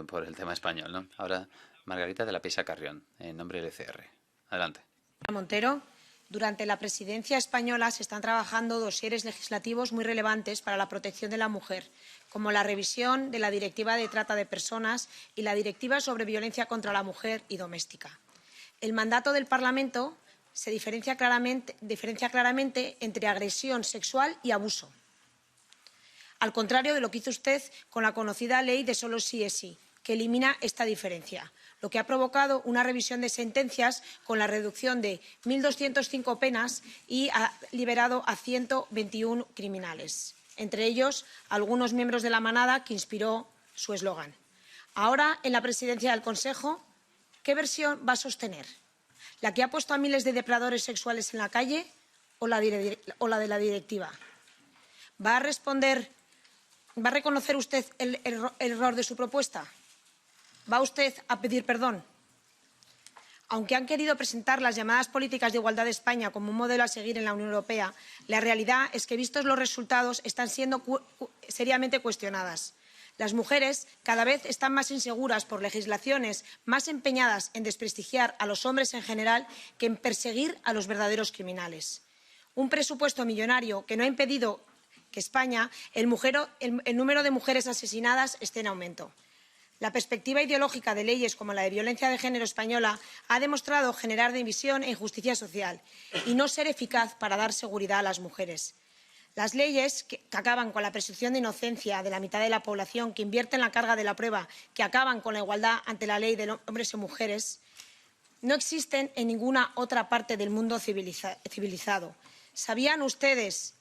por el tema español, ¿no? Ahora, Margarita de la Peisa Carrión, en nombre del ECR. Adelante. Montero, durante la presidencia española se están trabajando dosieres legislativos muy relevantes para la protección de la mujer, como la revisión de la Directiva de Trata de Personas y la Directiva sobre Violencia contra la Mujer y Doméstica. El mandato del Parlamento se diferencia claramente entre agresión sexual y abuso. Al contrario de lo que hizo usted con la conocida ley de solo sí es sí, que elimina esta diferencia, lo que ha provocado una revisión de sentencias con la reducción de 1.205 penas y ha liberado a 121 criminales, entre ellos algunos miembros de la manada que inspiró su eslogan. Ahora, en la presidencia del Consejo, ¿qué versión va a sostener? ¿La que ha puesto a miles de depredadores sexuales en la calle o la de la directiva? ¿Va a reconocer usted el error de su propuesta? ¿Va usted a pedir perdón? Aunque han querido presentar las llamadas políticas de igualdad de España como un modelo a seguir en la Unión Europea, la realidad es que, vistos los resultados, están siendo seriamente cuestionadas. Las mujeres cada vez están más inseguras por legislaciones más empeñadas en desprestigiar a los hombres en general que en perseguir a los verdaderos criminales. Un presupuesto millonario que no ha impedido que España, el número de mujeres asesinadas esté en aumento. La perspectiva ideológica de leyes como la de violencia de género española ha demostrado generar división e injusticia social y no ser eficaz para dar seguridad a las mujeres. Las leyes que acaban con la presunción de inocencia de la mitad de la población, que invierten la carga de la prueba, que acaban con la igualdad ante la ley de hombres y mujeres, no existen en ninguna otra parte del mundo civilizado. ¿Sabían ustedes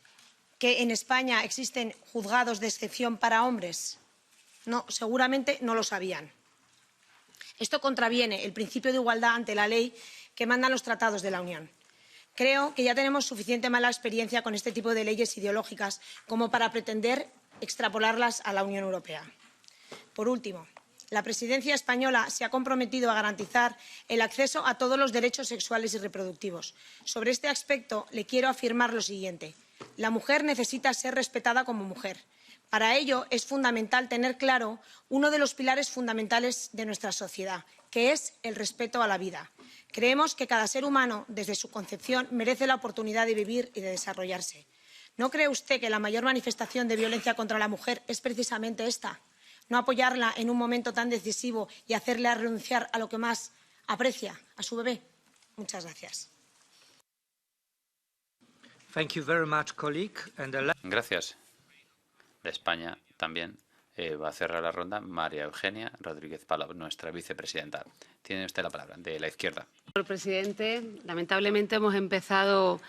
que en España existen juzgados de excepción para hombres? No, seguramente no lo sabían. Esto contraviene el principio de igualdad ante la ley que mandan los tratados de la Unión. Creo que ya tenemos suficiente mala experiencia con este tipo de leyes ideológicas como para pretender extrapolarlas a la Unión Europea. Por último, la presidencia española se ha comprometido a garantizar el acceso a todos los derechos sexuales y reproductivos. Sobre este aspecto le quiero afirmar lo siguiente. La mujer necesita ser respetada como mujer. Para ello es fundamental tener claro uno de los pilares fundamentales de nuestra sociedad, que es el respeto a la vida. Creemos que cada ser humano, desde su concepción, merece la oportunidad de vivir y de desarrollarse. ¿No cree usted que la mayor manifestación de violencia contra la mujer es precisamente esta? ¿No apoyarla en un momento tan decisivo y hacerla renunciar a lo que más aprecia, a su bebé? Muchas gracias. Thank you very much, colleague. Gracias. De España también va a cerrar la ronda María Eugenia Rodríguez Palau, nuestra vicepresidenta. Tiene usted la palabra, de la izquierda. Señor presidente, lamentablemente hemos empezado,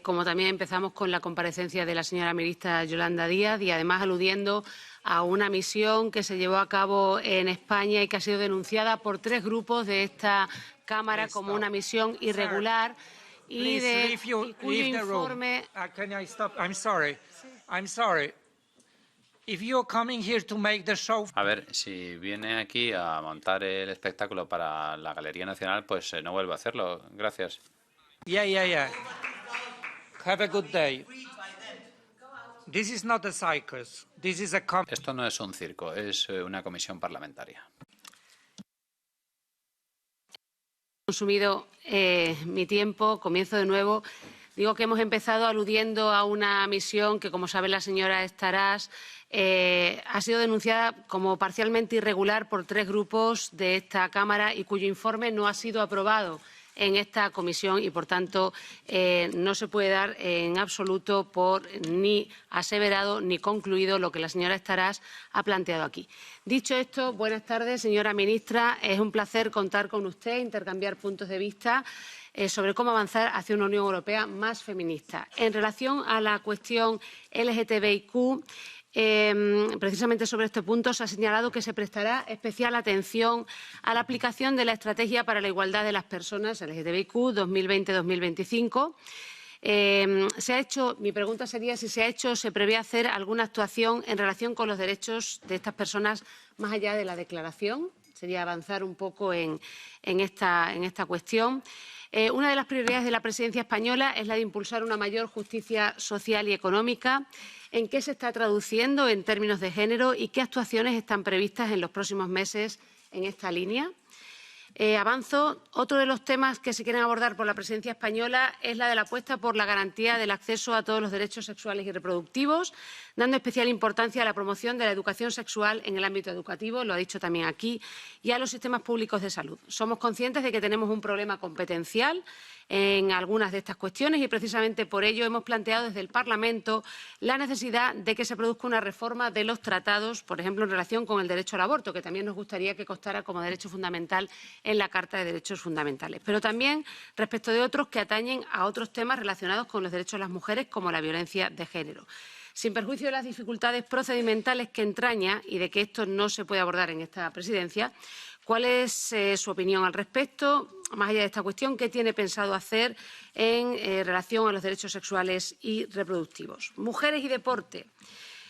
como también empezamos con la comparecencia de la señora ministra Yolanda Díaz, y además aludiendo a una misión que se llevó a cabo en España y que ha sido denunciada por 3 grupos de esta Cámara como una misión irregular y cuyo informe... I'm sorry. If you're coming here to make the show... A ver, si viene aquí a montar el espectáculo para la Galería Nacional, pues no vuelve a hacerlo. Gracias. Yeah. Have a good day. This is not a circus. This is a... Esto no es un circo, es una comisión parlamentaria. Consumido mi tiempo, comienzo de nuevo. Digo que hemos empezado aludiendo a una misión que, como sabe la señora Estaràs, ha sido denunciada como parcialmente irregular por 3 grupos de esta Cámara y cuyo informe no ha sido aprobado en esta comisión y, por tanto, no se puede dar en absoluto por ni aseverado ni concluido lo que la señora Estaràs ha planteado aquí. Dicho esto, buenas tardes, señora ministra. Es un placer contar con usted, intercambiar puntos de vista sobre cómo avanzar hacia una Unión Europea más feminista. En relación a la cuestión LGTBIQ, precisamente sobre este punto se ha señalado que se prestará especial atención a la aplicación de la Estrategia para la Igualdad de las Personas LGTBIQ 2020-2025. Mi pregunta sería si se prevé hacer alguna actuación en relación con los derechos de estas personas más allá de la declaración. Sería avanzar un poco en esta cuestión. Una de las prioridades de la presidencia española es la de impulsar una mayor justicia social y económica. ¿En qué se está traduciendo en términos de género y qué actuaciones están previstas en los próximos meses en esta línea? Avanzo. Otro de los temas que se quieren abordar por la presidencia española es la de la apuesta por la garantía del acceso a todos los derechos sexuales y reproductivos, dando especial importancia a la promoción de la educación sexual en el ámbito educativo, lo ha dicho también aquí, y a los sistemas públicos de salud. Somos conscientes de que tenemos un problema competencial en algunas de estas cuestiones y precisamente por ello hemos planteado desde el Parlamento la necesidad de que se produzca una reforma de los tratados, por ejemplo, en relación con el derecho al aborto, que también nos gustaría que constara como derecho fundamental en la Carta de Derechos Fundamentales, pero también respecto de otros que atañen a otros temas relacionados con los derechos de las mujeres, como la violencia de género. Sin perjuicio de las dificultades procedimentales que entraña y de que esto no se puede abordar en esta presidencia, ¿cuál es su opinión al respecto? Más allá de esta cuestión, ¿qué tiene pensado hacer en relación a los derechos sexuales y reproductivos? Mujeres y deporte.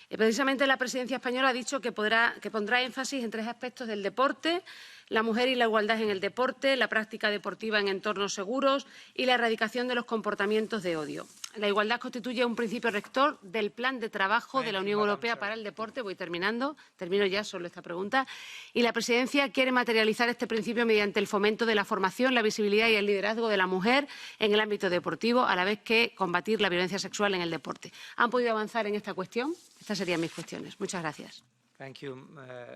Precisamente la presidencia española ha dicho que pondrá énfasis en 3 aspectos del deporte: la mujer y la igualdad en el deporte, la práctica deportiva en entornos seguros y la erradicación de los comportamientos de odio. La igualdad constituye un principio rector del Plan de Trabajo de la Unión Europea para el deporte. Voy terminando, termino ya solo esta pregunta. Y la Presidencia quiere materializar este principio mediante el fomento de la formación, la visibilidad y el liderazgo de la mujer en el ámbito deportivo, a la vez que combatir la violencia sexual en el deporte. ¿Han podido avanzar en esta cuestión? Estas serían mis cuestiones. Muchas gracias. Thank you,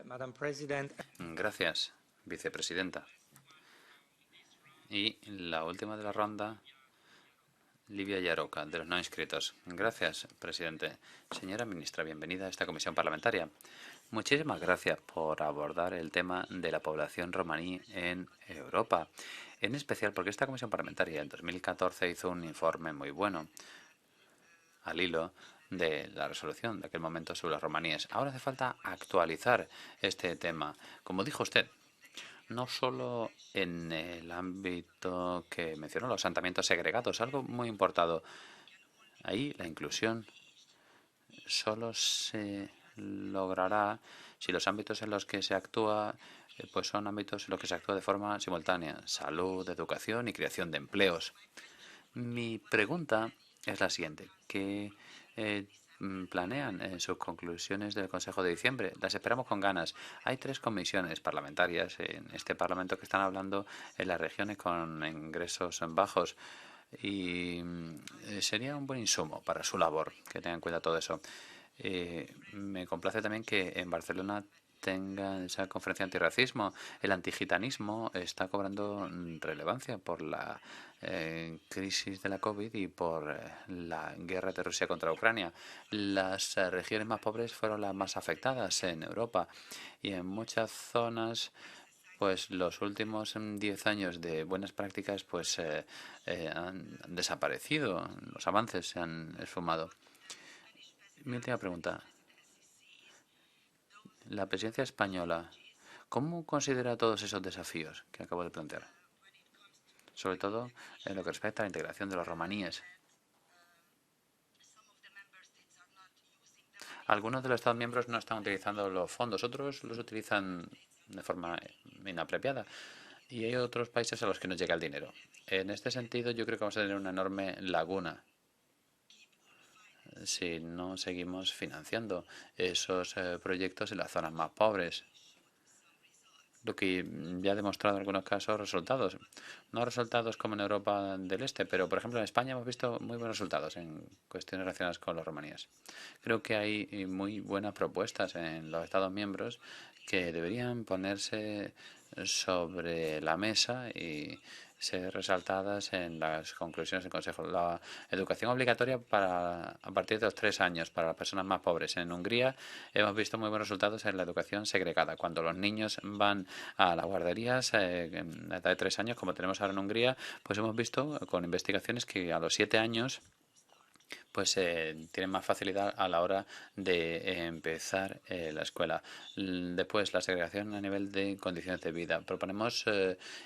Madam President. Gracias, vicepresidenta. Y la última de la ronda, Livia Yaroka, de los no inscritos. Gracias, presidente. Señora ministra, bienvenida a esta comisión parlamentaria. Muchísimas gracias por abordar el tema de la población romaní en Europa. En especial porque esta comisión parlamentaria en 2014 hizo un informe muy bueno al hilo de la resolución de aquel momento sobre los romaníes. Ahora hace falta actualizar este tema. Como dijo usted, no solo en el ámbito que mencionó, los asentamientos segregados, algo muy importado. Ahí la inclusión solo se logrará si los ámbitos en los que se actúa pues son ámbitos en los que se actúa de forma simultánea: salud, educación y creación de empleos. Mi pregunta es la siguiente: ¿qué planean en sus conclusiones del Consejo de diciembre? Las esperamos con ganas. Hay 3 comisiones parlamentarias en este Parlamento que están hablando en las regiones con ingresos bajos y sería un buen insumo para su labor que tengan en cuenta todo eso. Me complace también que en Barcelona tenga esa conferencia antirracismo. El antigitanismo está cobrando relevancia por la crisis de la COVID y por la guerra de Rusia contra Ucrania. Las regiones más pobres fueron las más afectadas en Europa y en muchas zonas pues los últimos 10 años de buenas prácticas pues han desaparecido, los avances se han esfumado. Mi última pregunta. La presidencia española, ¿cómo considera todos esos desafíos que acabo de plantear? Sobre todo en lo que respecta a la integración de los romaníes. Algunos de los Estados miembros no están utilizando los fondos, otros los utilizan de forma inapropiada y hay otros países a los que no llega el dinero. En este sentido, yo creo que vamos a tener una enorme laguna si no seguimos financiando esos proyectos en las zonas más pobres. Lo que ya ha demostrado en algunos casos resultados. No resultados como en Europa del Este, pero por ejemplo en España hemos visto muy buenos resultados en cuestiones relacionadas con los romaníes. Creo que hay muy buenas propuestas en los Estados miembros que deberían ponerse sobre la mesa y ser resaltadas en las conclusiones del Consejo. La educación obligatoria a partir de los 3 años para las personas más pobres. En Hungría hemos visto muy buenos resultados en la educación segregada. Cuando los niños van a las guarderías en la edad de 3 años, como tenemos ahora en Hungría, pues hemos visto con investigaciones que a los 7 años pues tienen más facilidad a la hora de empezar la escuela. Después, la segregación a nivel de condiciones de vida. Proponemos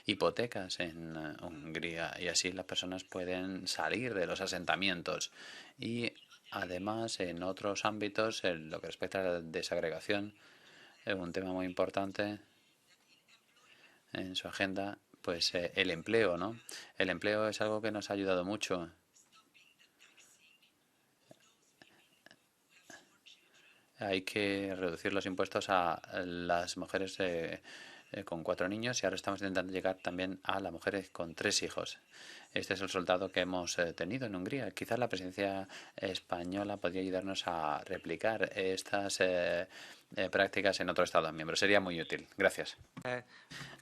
hipotecas en Hungría y así las personas pueden salir de los asentamientos. Y además, en otros ámbitos, en lo que respecta a la desagregación, es un tema muy importante en su agenda, pues el empleo, ¿no? El empleo es algo que nos ha ayudado mucho. Hay que reducir los impuestos a las mujeres con 4 niños y ahora estamos intentando llegar también a las mujeres con 3 hijos. Este es el resultado que hemos tenido en Hungría. Quizás la presidencia española podría ayudarnos a replicar estas prácticas en otros Estados miembros. Sería muy útil. Gracias.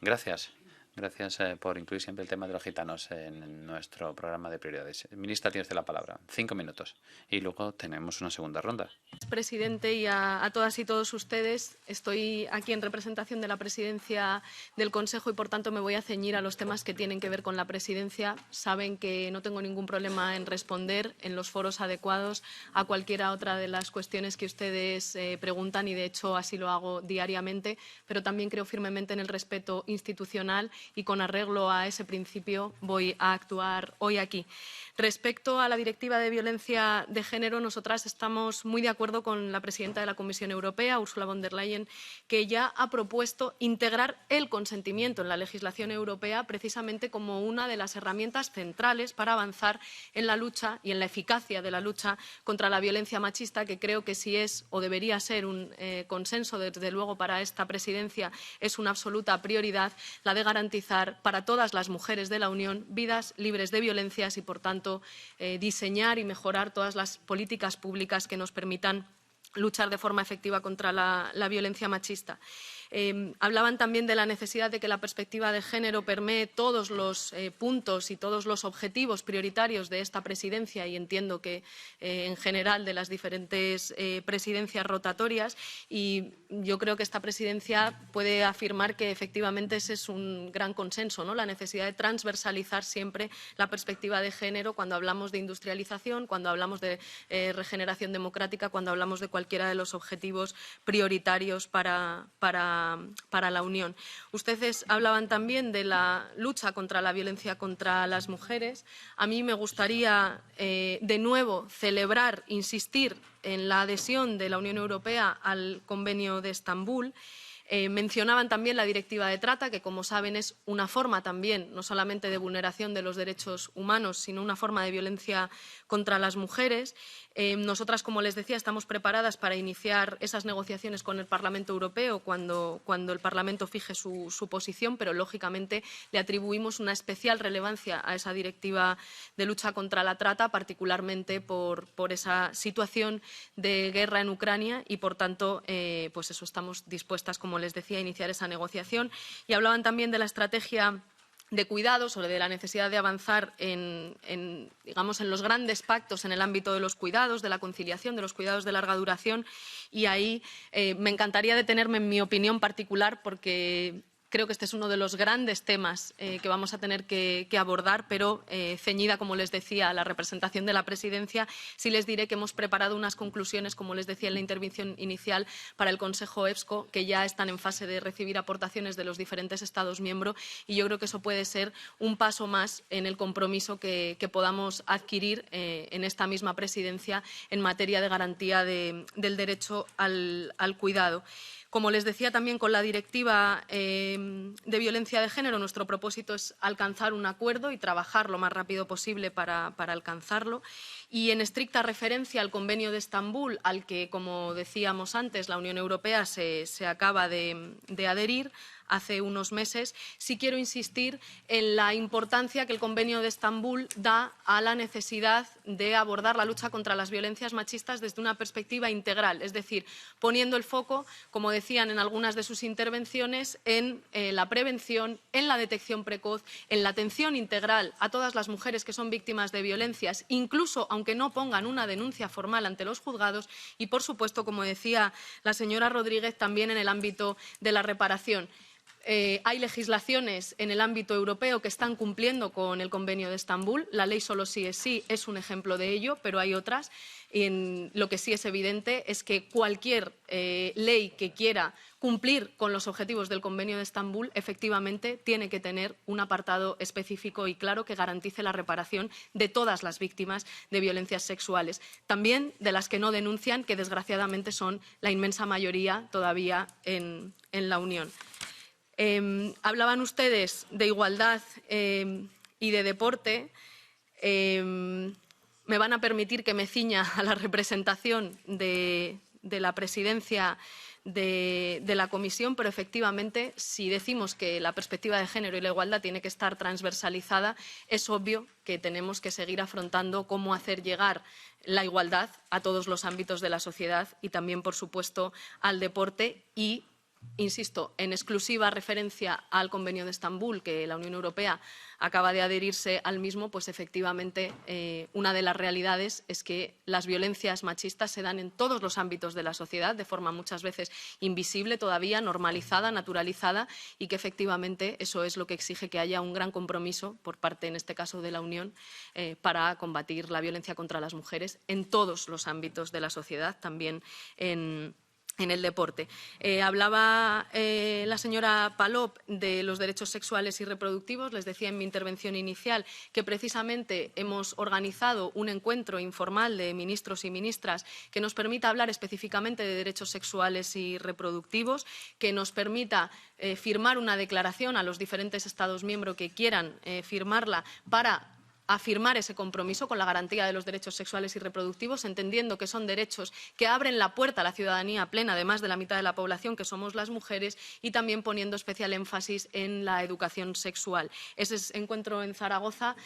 Gracias. Gracias por incluir siempre el tema de los gitanos en nuestro programa de prioridades. Ministra, tiene usted la palabra. 5 minutos. Y luego tenemos una segunda ronda. Presidente, y a todas y todos ustedes. Estoy aquí en representación de la presidencia del Consejo y, por tanto, me voy a ceñir a los temas que tienen que ver con la presidencia. Saben que no tengo ningún problema en responder en los foros adecuados a cualquiera otra de las cuestiones que ustedes preguntan y, de hecho, así lo hago diariamente, pero también creo firmemente en el respeto institucional y con arreglo a ese principio voy a actuar hoy aquí. Respecto a la Directiva de Violencia de Género, nosotras estamos muy de acuerdo con la presidenta de la Comisión Europea, Ursula von der Leyen, que ya ha propuesto integrar el consentimiento en la legislación europea precisamente como una de las herramientas centrales para avanzar en la lucha y en la eficacia de la lucha contra la violencia machista, que creo que si es o debería ser un consenso, desde luego, para esta presidencia, es una absoluta prioridad la de garantizar para todas las mujeres de la Unión vidas libres de violencias y, por tanto, diseñar y mejorar todas las políticas públicas que nos permitan luchar de forma efectiva contra la violencia machista. Hablaban también de la necesidad de que la perspectiva de género permee todos los puntos y todos los objetivos prioritarios de esta presidencia y entiendo que en general de las diferentes presidencias rotatorias, y yo creo que esta presidencia puede afirmar que efectivamente ese es un gran consenso, ¿no? La necesidad de transversalizar siempre la perspectiva de género cuando hablamos de industrialización, cuando hablamos de regeneración democrática, cuando hablamos de cualquiera de los objetivos prioritarios para la Unión. Ustedes hablaban también de la lucha contra la violencia contra las mujeres. A mí me gustaría, de nuevo, celebrar, insistir en la adhesión de la Unión Europea al Convenio de Estambul. Mencionaban también la Directiva de Trata, que, como saben, es una forma también, no solamente de vulneración de los derechos humanos, sino una forma de violencia contra las mujeres. Nosotras, como les decía, estamos preparadas para iniciar esas negociaciones con el Parlamento Europeo cuando el Parlamento fije su posición, pero, lógicamente, le atribuimos una especial relevancia a esa Directiva de lucha contra la trata, particularmente por esa situación de guerra en Ucrania y, por tanto, pues eso, estamos dispuestas, como les decía, a iniciar esa negociación. Y hablaban también de la estrategia de cuidados o de la necesidad de avanzar en los grandes pactos en el ámbito de los cuidados, de la conciliación, de los cuidados de larga duración. Y ahí me encantaría detenerme en mi opinión particular porque creo que este es uno de los grandes temas que vamos a tener que abordar, pero ceñida, como les decía, a la representación de la presidencia, sí les diré que hemos preparado unas conclusiones, como les decía en la intervención inicial, para el Consejo EPSCO, que ya están en fase de recibir aportaciones de los diferentes Estados miembros, y yo creo que eso puede ser un paso más en el compromiso que podamos adquirir en esta misma presidencia en materia de garantía del derecho al cuidado. Como les decía también con la Directiva de Violencia de Género, nuestro propósito es alcanzar un acuerdo y trabajar lo más rápido posible para alcanzarlo. Y en estricta referencia al Convenio de Estambul, al que, como decíamos antes, la Unión Europea se acaba de adherir hace unos meses, sí quiero insistir en la importancia que el Convenio de Estambul da a la necesidad de abordar la lucha contra las violencias machistas desde una perspectiva integral, es decir, poniendo el foco, como decían en algunas de sus intervenciones, en la prevención, en la detección precoz, en la atención integral a todas las mujeres que son víctimas de violencias, incluso aunque no pongan una denuncia formal ante los juzgados y, por supuesto, como decía la señora Rodríguez, también en el ámbito de la reparación. Hay legislaciones en el ámbito europeo que están cumpliendo con el Convenio de Estambul. La ley Solo sí es un ejemplo de ello, pero hay otras. Lo que sí es evidente es que cualquier ley que quiera cumplir con los objetivos del Convenio de Estambul efectivamente tiene que tener un apartado específico y claro que garantice la reparación de todas las víctimas de violencias sexuales, también de las que no denuncian, que desgraciadamente son la inmensa mayoría todavía en la Unión. Hablaban ustedes de igualdad y de deporte. Me van a permitir que me ciña a la representación de de la presidencia de la Comisión, pero efectivamente, si decimos que la perspectiva de género y la igualdad tiene que estar transversalizada, es obvio que tenemos que seguir afrontando cómo hacer llegar la igualdad a todos los ámbitos de la sociedad y también, por supuesto, al deporte y, insisto, en exclusiva referencia al Convenio de Estambul, que la Unión Europea acaba de adherirse al mismo, pues efectivamente una de las realidades es que las violencias machistas se dan en todos los ámbitos de la sociedad, de forma muchas veces invisible todavía, normalizada, naturalizada, y que efectivamente eso es lo que exige que haya un gran compromiso por parte, en este caso, de la Unión para combatir la violencia contra las mujeres en todos los ámbitos de la sociedad, también en el deporte. Hablaba la señora Palop de los derechos sexuales y reproductivos. Les decía en mi intervención inicial que precisamente hemos organizado un encuentro informal de ministros y ministras que nos permita hablar específicamente de derechos sexuales y reproductivos, que nos permita firmar una declaración a los diferentes Estados miembros que quieran firmarla para afirmar ese compromiso con la garantía de los derechos sexuales y reproductivos, entendiendo que son derechos que abren la puerta a la ciudadanía plena de más de la mitad de la población, que somos las mujeres, y también poniendo especial énfasis en la educación sexual. Ese encuentro en Zaragoza,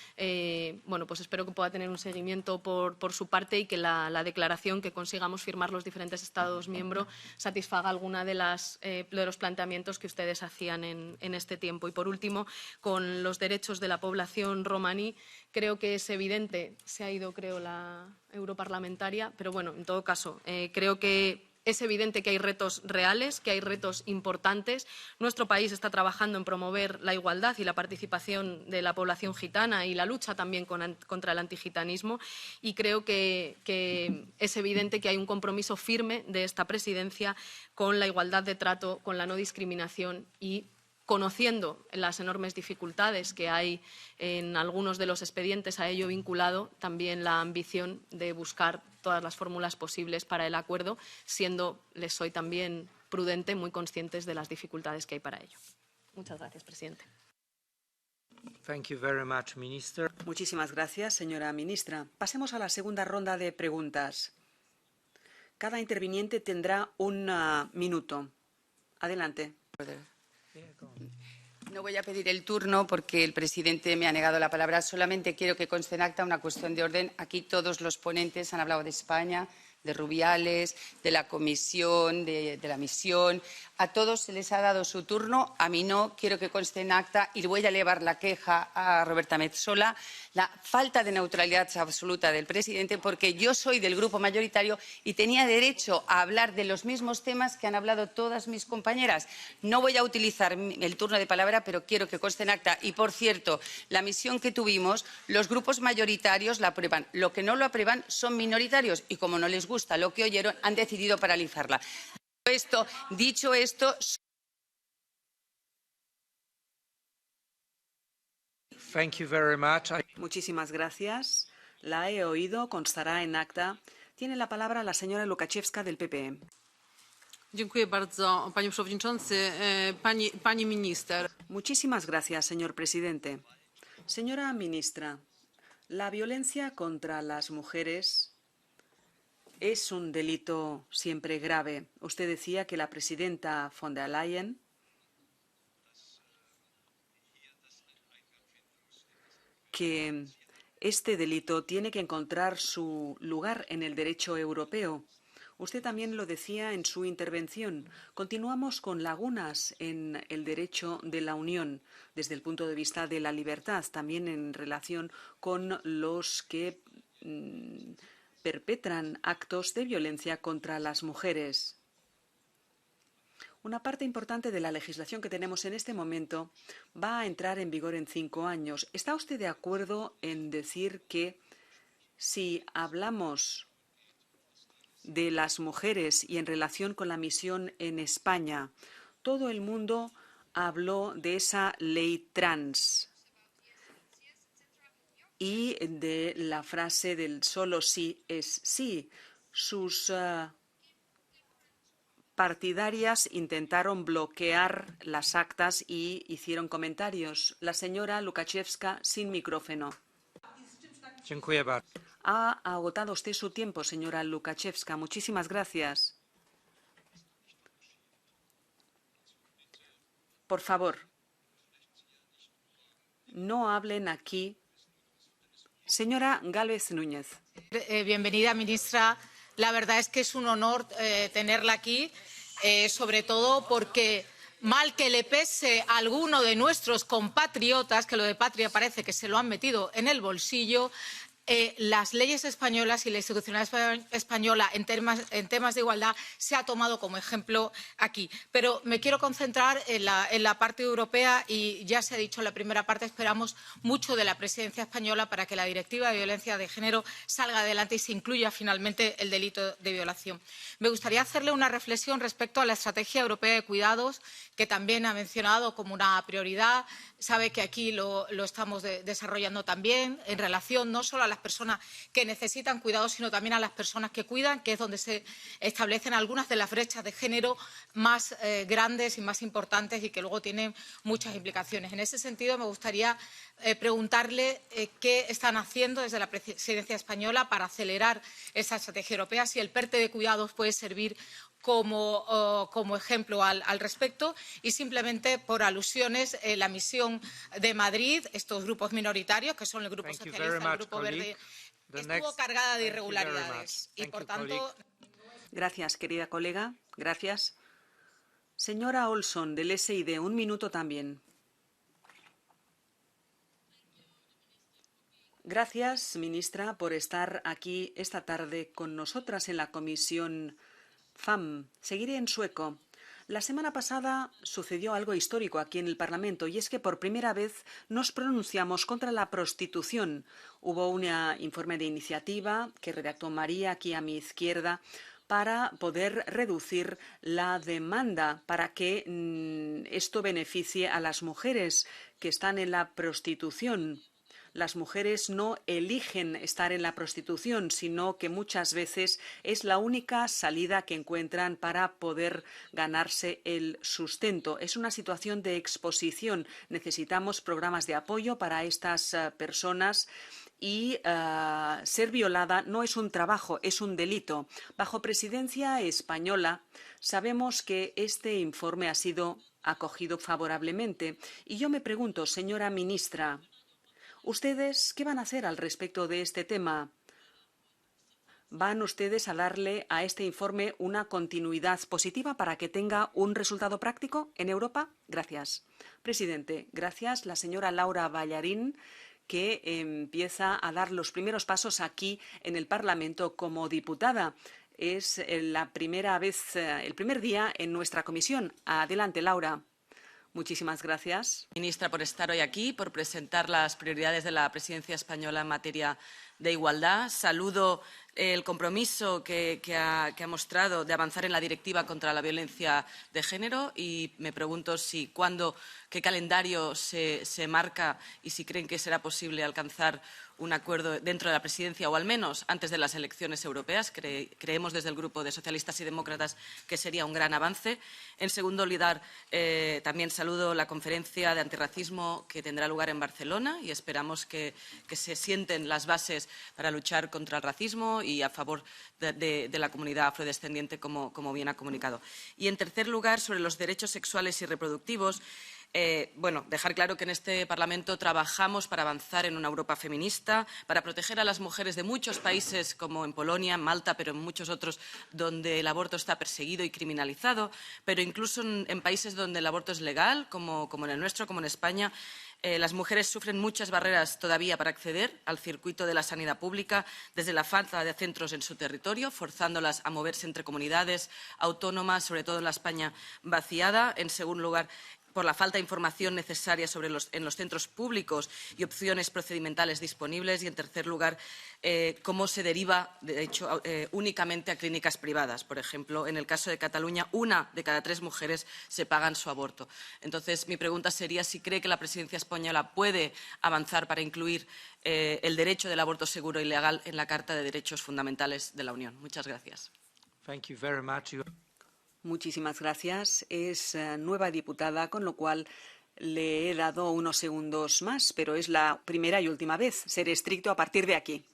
bueno, pues espero que pueda tener un seguimiento por su parte y que la declaración que consigamos firmar los diferentes Estados miembros satisfaga alguna de los planteamientos que ustedes hacían en este tiempo. Y, por último, con los derechos de la población romaní, creo que es evidente, se ha ido, creo, la europarlamentaria, pero bueno, en todo caso, creo que es evidente que hay retos reales, que hay retos importantes. Nuestro país está trabajando en promover la igualdad y la participación de la población gitana y la lucha también contra el antigitanismo, y creo que es evidente que hay un compromiso firme de esta presidencia con la igualdad de trato, con la no discriminación y conociendo las enormes dificultades que hay en algunos de los expedientes a ello vinculado, también la ambición de buscar todas las fórmulas posibles para el acuerdo, siendo, les soy también prudente, muy conscientes de las dificultades que hay para ello. Muchas gracias, presidente. Thank you very much, Minister. Muchísimas gracias, señora ministra. Pasemos a la segunda ronda de preguntas. Cada interviniente tendrá un minuto. Adelante. No voy a pedir el turno porque el presidente me ha negado la palabra. Solamente quiero que conste en acta una cuestión de orden. Aquí todos los ponentes han hablado de España, de Rubiales, de la comisión, de la misión. A todos se les ha dado su turno, a mí no. Quiero que conste en acta y voy a elevar la queja a Roberta Metsola. La falta de neutralidad absoluta del presidente, porque yo soy del grupo mayoritario y tenía derecho a hablar de los mismos temas que han hablado todas mis compañeras. No voy a utilizar el turno de palabra, pero quiero que conste en acta. Y, por cierto, la misión que tuvimos, los grupos mayoritarios la aprueban. Lo que no lo aprueban son minoritarios y, como no les gusta lo que oyeron, han decidido paralizarla. Dicho esto, Thank you very much. Muchísimas gracias. La he oído, constará en acta. Tiene la palabra la señora Łukacijewska del PPE. Dziękuję bardzo, panie przewodniczący. Pani minister. Muchísimas gracias, señor presidente. Señora ministra, la violencia contra las mujeres es un delito siempre grave. Usted decía que la presidenta von der Leyen que este delito tiene que encontrar su lugar en el derecho europeo. Usted también lo decía en su intervención. Continuamos con lagunas en el derecho de la Unión desde el punto de vista de la libertad, también en relación con los que perpetran actos de violencia contra las mujeres. Una parte importante de la legislación que tenemos en este momento va a entrar en vigor en 5 años. ¿Está usted de acuerdo en decir que si hablamos de las mujeres y en relación con la misión en España, todo el mundo habló de esa ley trans y de la frase del solo sí es sí? Sus partidarias intentaron bloquear las actas y hicieron comentarios. La señora Łukacijewska, sin micrófono. Ha agotado usted su tiempo, señora Łukacijewska. Muchísimas gracias. Por favor, no hablen aquí. Señora Gálvez Núñez. Bienvenida, ministra. La verdad es que es un honor tenerla aquí, sobre todo porque, mal que le pese a alguno de nuestros compatriotas, que lo de patria parece que se lo han metido en el bolsillo, las leyes españolas y la institucionalidad española en temas de igualdad se ha tomado como ejemplo aquí. Pero me quiero concentrar en la parte europea y ya se ha dicho en la primera parte, esperamos mucho de la presidencia española para que la Directiva de Violencia de Género salga adelante y se incluya finalmente el delito de violación. Me gustaría hacerle una reflexión respecto a la Estrategia Europea de Cuidados, que también ha mencionado como una prioridad. Sabe que aquí lo estamos desarrollando también en relación no solo a las personas que necesitan cuidados, sino también a las personas que cuidan, que es donde se establecen algunas de las brechas de género más grandes y más importantes y que luego tienen muchas implicaciones. En ese sentido, me gustaría preguntarle qué están haciendo desde la presidencia española para acelerar esa estrategia europea, si el PERTE de cuidados puede servir como ejemplo al respecto y simplemente por alusiones la misión de Madrid, estos grupos minoritarios que son el Grupo Socialista, el Grupo Verde, estuvo cargada de irregularidades y por tanto. Gracias, querida colega. Gracias. Señora Olson, del SID, un minuto también. Gracias, ministra, por estar aquí esta tarde con nosotras en la Comisión FAM. Seguiré en sueco. La semana pasada sucedió algo histórico aquí en el Parlamento y es que por primera vez nos pronunciamos contra la prostitución. Hubo un informe de iniciativa que redactó María aquí a mi izquierda para poder reducir la demanda, para que esto beneficie a las mujeres que están en la prostitución. Las mujeres no eligen estar en la prostitución, sino que muchas veces es la única salida que encuentran para poder ganarse el sustento. Es una situación de exposición. Necesitamos programas de apoyo para estas personas. Y ser violada no es un trabajo, es un delito. Bajo presidencia española sabemos que este informe ha sido acogido favorablemente. Y yo me pregunto, señora ministra, ¿ustedes qué van a hacer al respecto de este tema? ¿Van ustedes a darle a este informe una continuidad positiva para que tenga un resultado práctico en Europa? Gracias. Presidente, gracias. La señora Laura Ballarín, que empieza a dar los primeros pasos aquí en el Parlamento como diputada. Es la primera vez, el primer día en nuestra comisión. Adelante, Laura. Muchísimas gracias. Ministra, por estar hoy aquí, por presentar las prioridades de la presidencia española en materia de igualdad. Saludo el compromiso que ha mostrado de avanzar en la directiva contra la violencia de género y me pregunto si qué calendario se marca y si creen que será posible alcanzar un acuerdo dentro de la presidencia o al menos antes de las elecciones europeas. Creemos desde el Grupo de Socialistas y Demócratas que sería un gran avance. En segundo lugar, también saludo la conferencia de antirracismo que tendrá lugar en Barcelona y esperamos que se sienten las bases para luchar contra el racismo y a favor de la comunidad afrodescendiente, como bien ha comunicado. Y en tercer lugar, sobre los derechos sexuales y reproductivos, dejar claro que en este Parlamento trabajamos para avanzar en una Europa feminista, para proteger a las mujeres de muchos países como en Polonia, en Malta, pero en muchos otros donde el aborto está perseguido y criminalizado, pero incluso en países donde el aborto es legal, como en el nuestro, como en España. Las mujeres sufren muchas barreras todavía para acceder al circuito de la sanidad pública, desde la falta de centros en su territorio, forzándolas a moverse entre comunidades autónomas, sobre todo en la España vaciada. En segundo lugar, por la falta de información necesaria en los centros públicos y opciones procedimentales disponibles. Y, en tercer lugar, cómo se deriva, de hecho, únicamente a clínicas privadas. Por ejemplo, en el caso de Cataluña, 1 de cada 3 mujeres se pagan su aborto. Entonces, mi pregunta sería si cree que la presidencia española puede avanzar para incluir el derecho del aborto seguro y legal en la Carta de Derechos Fundamentales de la Unión. Muchas gracias. Thank you very much. Muchísimas gracias. Es nueva diputada, con lo cual le he dado unos segundos más, pero es la primera y última vez. Seré estricto a partir de aquí.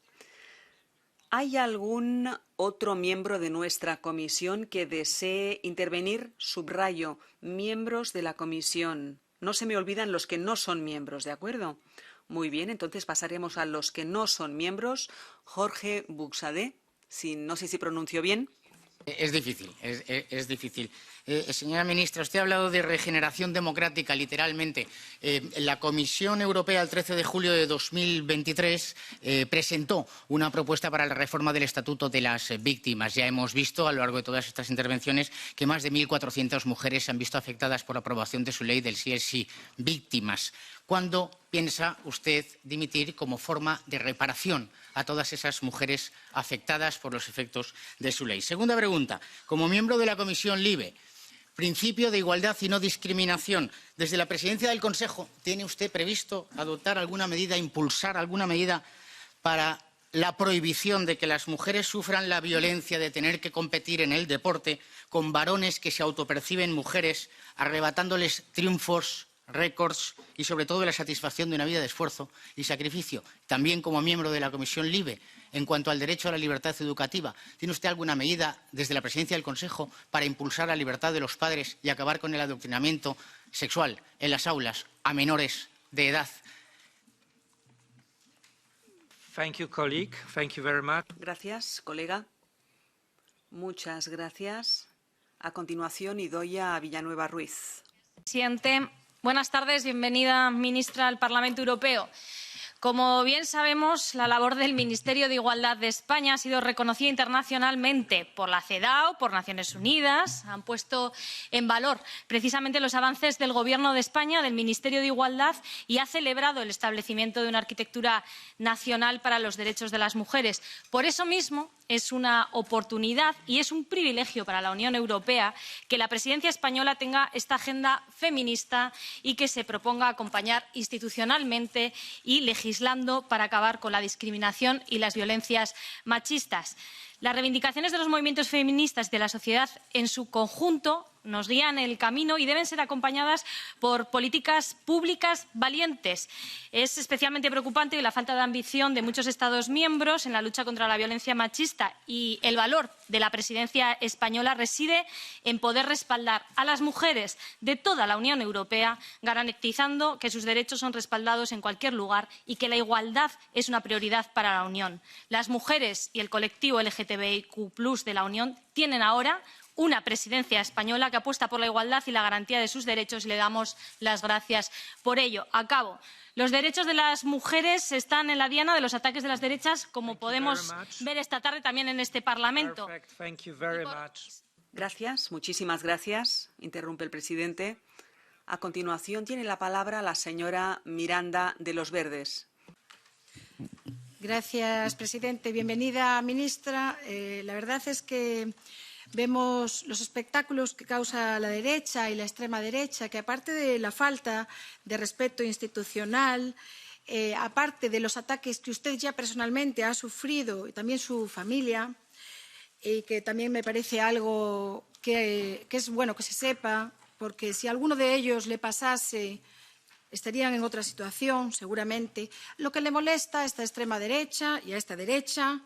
¿Hay algún otro miembro de nuestra comisión que desee intervenir? Subrayo, miembros de la comisión. No se me olvidan los que no son miembros, ¿de acuerdo? Muy bien, entonces pasaremos a los que no son miembros. Jorge Buxadé, no sé si pronuncio bien. Es difícil, es difícil. Señora ministra, usted ha hablado de regeneración democrática, literalmente. La Comisión Europea, el 13 de julio de 2023, presentó una propuesta para la reforma del Estatuto de las Víctimas. Ya hemos visto a lo largo de todas estas intervenciones que más de 1.400 mujeres se han visto afectadas por la aprobación de su ley del sí es sí. Víctimas. ¿Cuándo piensa usted dimitir como forma de reparación a todas esas mujeres afectadas por los efectos de su ley? Segunda pregunta. Como miembro de la Comisión LIBE, principio de igualdad y no discriminación. Desde la presidencia del Consejo, ¿tiene usted previsto adoptar alguna medida, impulsar alguna medida para la prohibición de que las mujeres sufran la violencia de tener que competir en el deporte con varones que se autoperciben mujeres, arrebatándoles triunfos, récords y, sobre todo, la satisfacción de una vida de esfuerzo y sacrificio? También como miembro de la Comisión LIBE, en cuanto al derecho a la libertad educativa, ¿tiene usted alguna medida desde la presidencia del Consejo para impulsar la libertad de los padres y acabar con el adoctrinamiento sexual en las aulas a menores de edad? Thank you, colleague. Thank you very much. Gracias, colega. Muchas gracias. A continuación, Idoia Villanueva Ruiz. Presidente, buenas tardes. Bienvenida, ministra, al Parlamento Europeo. Como bien sabemos, la labor del Ministerio de Igualdad de España ha sido reconocida internacionalmente por la CEDAW, por Naciones Unidas. Han puesto en valor precisamente los avances del Gobierno de España, del Ministerio de Igualdad, y ha celebrado el establecimiento de una arquitectura nacional para los derechos de las mujeres. Por eso mismo, es una oportunidad y es un privilegio para la Unión Europea que la presidencia española tenga esta agenda feminista y que se proponga acompañar institucionalmente y legislando para acabar con la discriminación y las violencias machistas. Las reivindicaciones de los movimientos feministas y de la sociedad en su conjunto nos guían el camino y deben ser acompañadas por políticas públicas valientes. Es especialmente preocupante la falta de ambición de muchos Estados miembros en la lucha contra la violencia machista, y el valor de la presidencia española reside en poder respaldar a las mujeres de toda la Unión Europea, garantizando que sus derechos son respaldados en cualquier lugar y que la igualdad es una prioridad para la Unión. Las mujeres y el colectivo LGTBIQ+ de la Unión tienen ahora una presidencia española que apuesta por la igualdad y la garantía de sus derechos, y le damos las gracias por ello. Acabo. Los derechos de las mujeres están en la diana de los ataques de las derechas, como podemos ver esta tarde también en este Parlamento. Gracias, muchísimas gracias. Interrumpe el presidente. A continuación tiene la palabra la señora Miranda, de los Verdes. Gracias, presidente. Bienvenida, ministra. La verdad es que vemos los espectáculos que causa la derecha y la extrema derecha, que aparte de la falta de respeto institucional, aparte de los ataques que usted ya personalmente ha sufrido y también su familia, y que también me parece algo que es bueno que se sepa, porque si a alguno de ellos le pasase, estarían en otra situación, seguramente. Lo que le molesta a esta extrema derecha y a esta derecha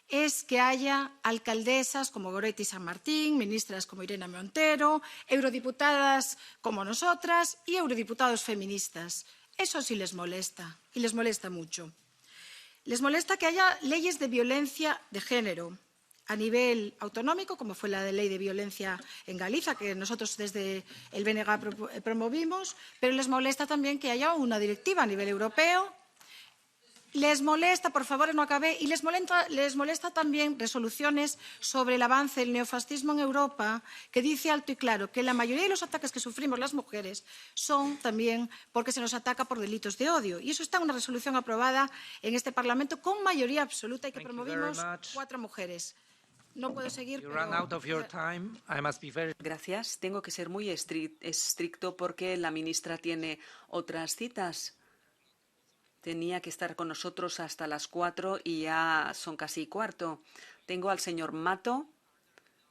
es que haya alcaldesas como Goretti San Martín, ministras como Irene Montero, eurodiputadas como nosotras y eurodiputados feministas. Eso sí les molesta, y les molesta mucho. Les molesta que haya leyes de violencia de género a nivel autonómico, como fue la ley de violencia en Galicia, que nosotros desde el BNG promovimos, pero les molesta también que haya una directiva a nivel europeo. Les molesta, por favor, no acabé, y les molesta también resoluciones sobre el avance del neofascismo en Europa, que dice alto y claro que la mayoría de los ataques que sufrimos las mujeres son también porque se nos ataca por delitos de odio. Y eso está en una resolución aprobada en este Parlamento con mayoría absoluta y que promovimos 4 mujeres. No puedo seguir. Gracias. Tengo que ser muy estricto porque la ministra tiene otras citas. Tenía que estar con nosotros hasta las 4 y ya son casi 4. Tengo al señor Mato,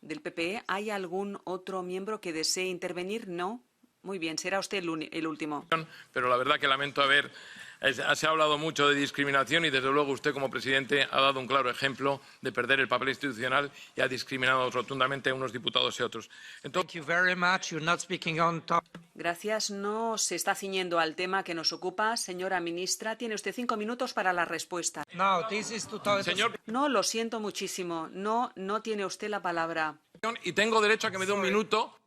del PPE. ¿Hay algún otro miembro que desee intervenir? No. Muy bien, será usted el último. Pero la verdad que lamento haber Se ha hablado mucho de discriminación y, desde luego, usted como presidente ha dado un claro ejemplo de perder el papel institucional y ha discriminado rotundamente a unos diputados y a otros. Gracias. No se está ciñendo al tema que nos ocupa. Señora ministra, tiene usted 5 minutos para la respuesta. Señor, No, lo siento muchísimo. No tiene usted la palabra. y tengo derecho a que me dé un minuto.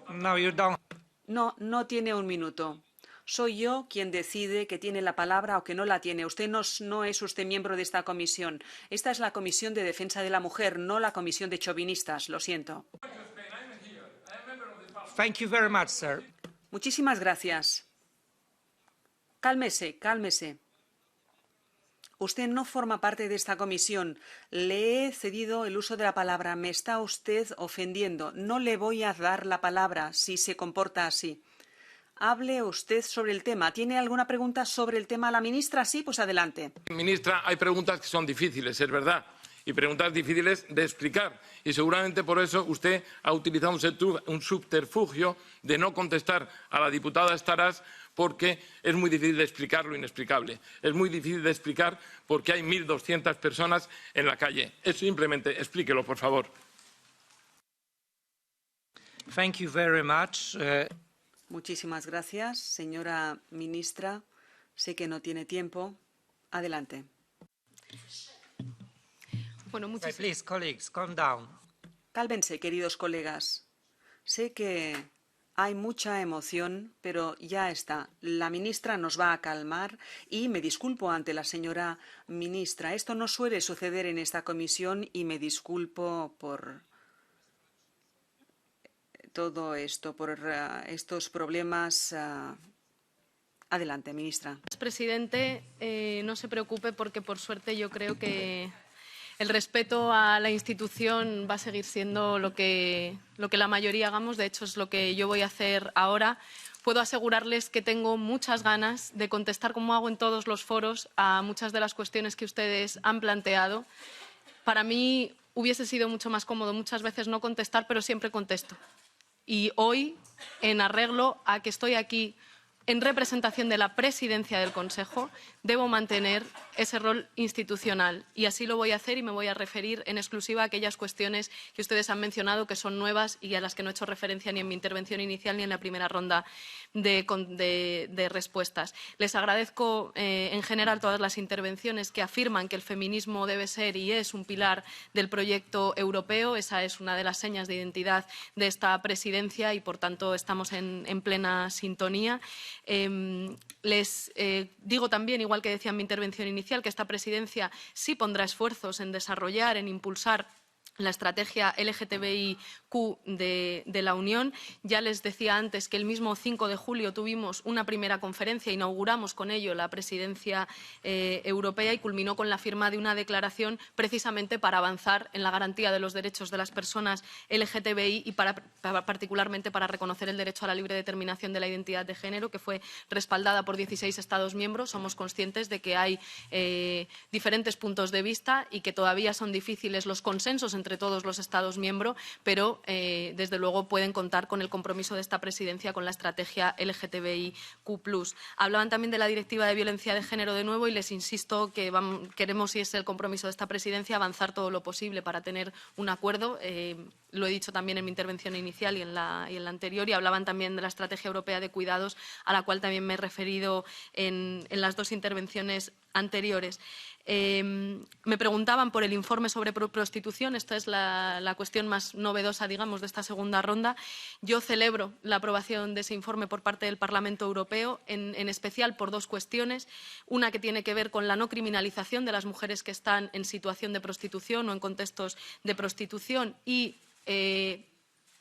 No tiene un minuto. Soy yo quien decide que tiene la palabra o que no la tiene. Usted no es usted miembro de esta comisión. Esta es la Comisión de Defensa de la Mujer, no la Comisión de Chauvinistas. Lo siento. Thank you very much, sir. Muchísimas gracias. Cálmese. Usted no forma parte de esta comisión. Le he cedido el uso de la palabra. Me está usted ofendiendo. No le voy a dar la palabra si se comporta así. Hable usted sobre el tema. ¿Tiene alguna pregunta sobre el tema a la ministra? Sí, pues adelante. Ministra, hay preguntas que son difíciles, es verdad, y preguntas difíciles de explicar. Y seguramente por eso usted ha utilizado un subterfugio de no contestar a la diputada Estaràs, porque es muy difícil de explicar lo inexplicable. Es muy difícil de explicar por qué hay 1.200 personas en la calle. Es simplemente, explíquelo, por favor. Thank you very much. Muchísimas gracias, señora ministra. Sé que no tiene tiempo. Adelante. Bueno, Please, colleagues, calm down. Cálmense, queridos colegas. Sé que hay mucha emoción, pero ya está. La ministra nos va a calmar y me disculpo ante la señora ministra. Esto no suele suceder en esta comisión y me disculpo por todo esto, por estos problemas. Adelante, ministra. Presidente, no se preocupe porque, por suerte, yo creo que el respeto a la institución va a seguir siendo lo que la mayoría hagamos. De hecho, es lo que yo voy a hacer ahora. Puedo asegurarles que tengo muchas ganas de contestar, como hago en todos los foros, a muchas de las cuestiones que ustedes han planteado. Para mí hubiese sido mucho más cómodo muchas veces no contestar, pero siempre contesto. Y hoy, en arreglo a que estoy aquí en representación de la presidencia del Consejo, debo mantener ese rol institucional. Y así lo voy a hacer y me voy a referir en exclusiva a aquellas cuestiones que ustedes han mencionado, que son nuevas y a las que no he hecho referencia ni en mi intervención inicial ni en la primera ronda de respuestas. Les agradezco en general todas las intervenciones que afirman que el feminismo debe ser y es un pilar del proyecto europeo. Esa es una de las señas de identidad de esta presidencia y, por tanto, estamos en plena sintonía. Les digo también, igual que decía en mi intervención inicial, que esta presidencia sí pondrá esfuerzos en desarrollar, en impulsar la estrategia LGTBIQ de la Unión. Ya les decía antes que el mismo 5 de julio tuvimos una primera conferencia, inauguramos con ello la presidencia europea y culminó con la firma de una declaración precisamente para avanzar en la garantía de los derechos de las personas LGTBI y particularmente para reconocer el derecho a la libre determinación de la identidad de género, que fue respaldada por 16 Estados miembros. Somos conscientes de que hay diferentes puntos de vista y que todavía son difíciles los consensos entre todos los Estados miembros, pero desde luego pueden contar con el compromiso de esta presidencia con la estrategia LGTBIQ+. Hablaban también de la Directiva de Violencia de Género de nuevo y les insisto que queremos, y es el compromiso de esta presidencia, avanzar todo lo posible para tener un acuerdo. Lo he dicho también en mi intervención inicial y en la anterior, y hablaban también de la Estrategia Europea de Cuidados, a la cual también me he referido en las dos intervenciones anteriores. Me preguntaban por el informe sobre prostitución. Esta es la cuestión más novedosa, digamos, de esta segunda ronda. Yo celebro la aprobación de ese informe por parte del Parlamento Europeo, en especial por dos cuestiones. Una que tiene que ver con la no criminalización de las mujeres que están en situación de prostitución o en contextos de prostitución y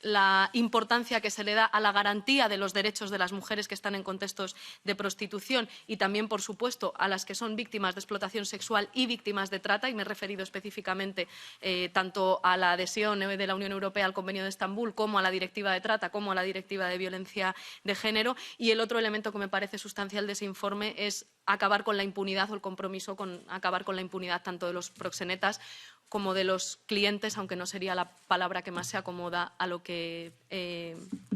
la importancia que se le da a la garantía de los derechos de las mujeres que están en contextos de prostitución y también, por supuesto, a las que son víctimas de explotación sexual y víctimas de trata, y me he referido específicamente tanto a la adhesión de la Unión Europea al Convenio de Estambul como a la Directiva de Trata como a la Directiva de Violencia de Género. Y el otro elemento que me parece sustancial de ese informe es acabar con la impunidad, o el compromiso con acabar con la impunidad tanto de los proxenetas como de los clientes, aunque no sería la palabra que más se acomoda a lo que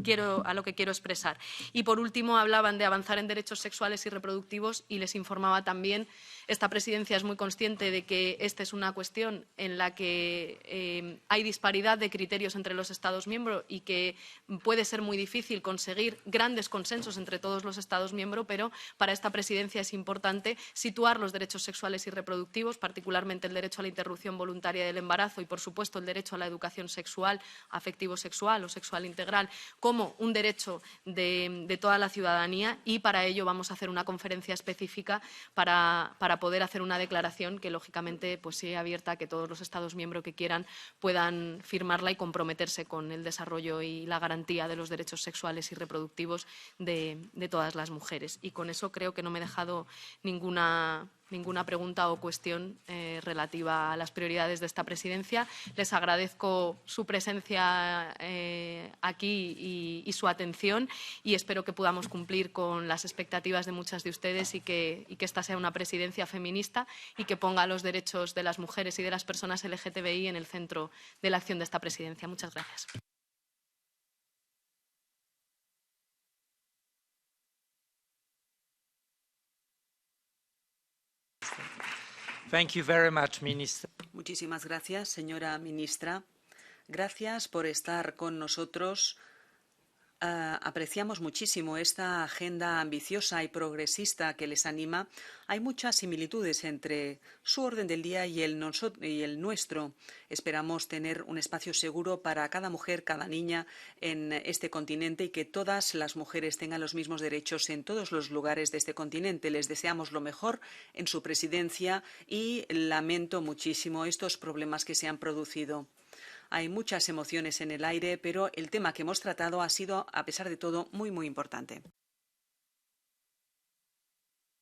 quiero expresar. Y, por último, hablaban de avanzar en derechos sexuales y reproductivos y les informaba también. Esta presidencia es muy consciente de que esta es una cuestión en la que hay disparidad de criterios entre los Estados miembros y que puede ser muy difícil conseguir grandes consensos entre todos los Estados miembros, pero para esta presidencia es importante situar los derechos sexuales y reproductivos, particularmente el derecho a la interrupción voluntaria del embarazo y, por supuesto, el derecho a la educación sexual, afectivo-sexual o sexual integral, como un derecho de toda la ciudadanía, y para ello vamos a hacer una conferencia específica para poder hacer una declaración que, lógicamente, pues sigue abierta a que todos los Estados miembros que quieran puedan firmarla y comprometerse con el desarrollo y la garantía de los derechos sexuales y reproductivos de todas las mujeres. Y con eso creo que no me he dejado ninguna pregunta o cuestión relativa a las prioridades de esta presidencia. Les agradezco su presencia aquí y su atención, y espero que podamos cumplir con las expectativas de muchas de ustedes y que esta sea una presidencia feminista y que ponga los derechos de las mujeres y de las personas LGTBI en el centro de la acción de esta presidencia. Muchas gracias. Thank you very much, Minister. Muchísimas gracias, señora ministra. Gracias por estar con nosotros. Apreciamos muchísimo esta agenda ambiciosa y progresista que les anima. Hay muchas similitudes entre su orden del día y el nuestro. Esperamos tener un espacio seguro para cada mujer, cada niña en este continente, y que todas las mujeres tengan los mismos derechos en todos los lugares de este continente. Les deseamos lo mejor en su presidencia y lamento muchísimo estos problemas que se han producido. Hay muchas emociones en el aire, pero el tema que hemos tratado ha sido, a pesar de todo, muy importante.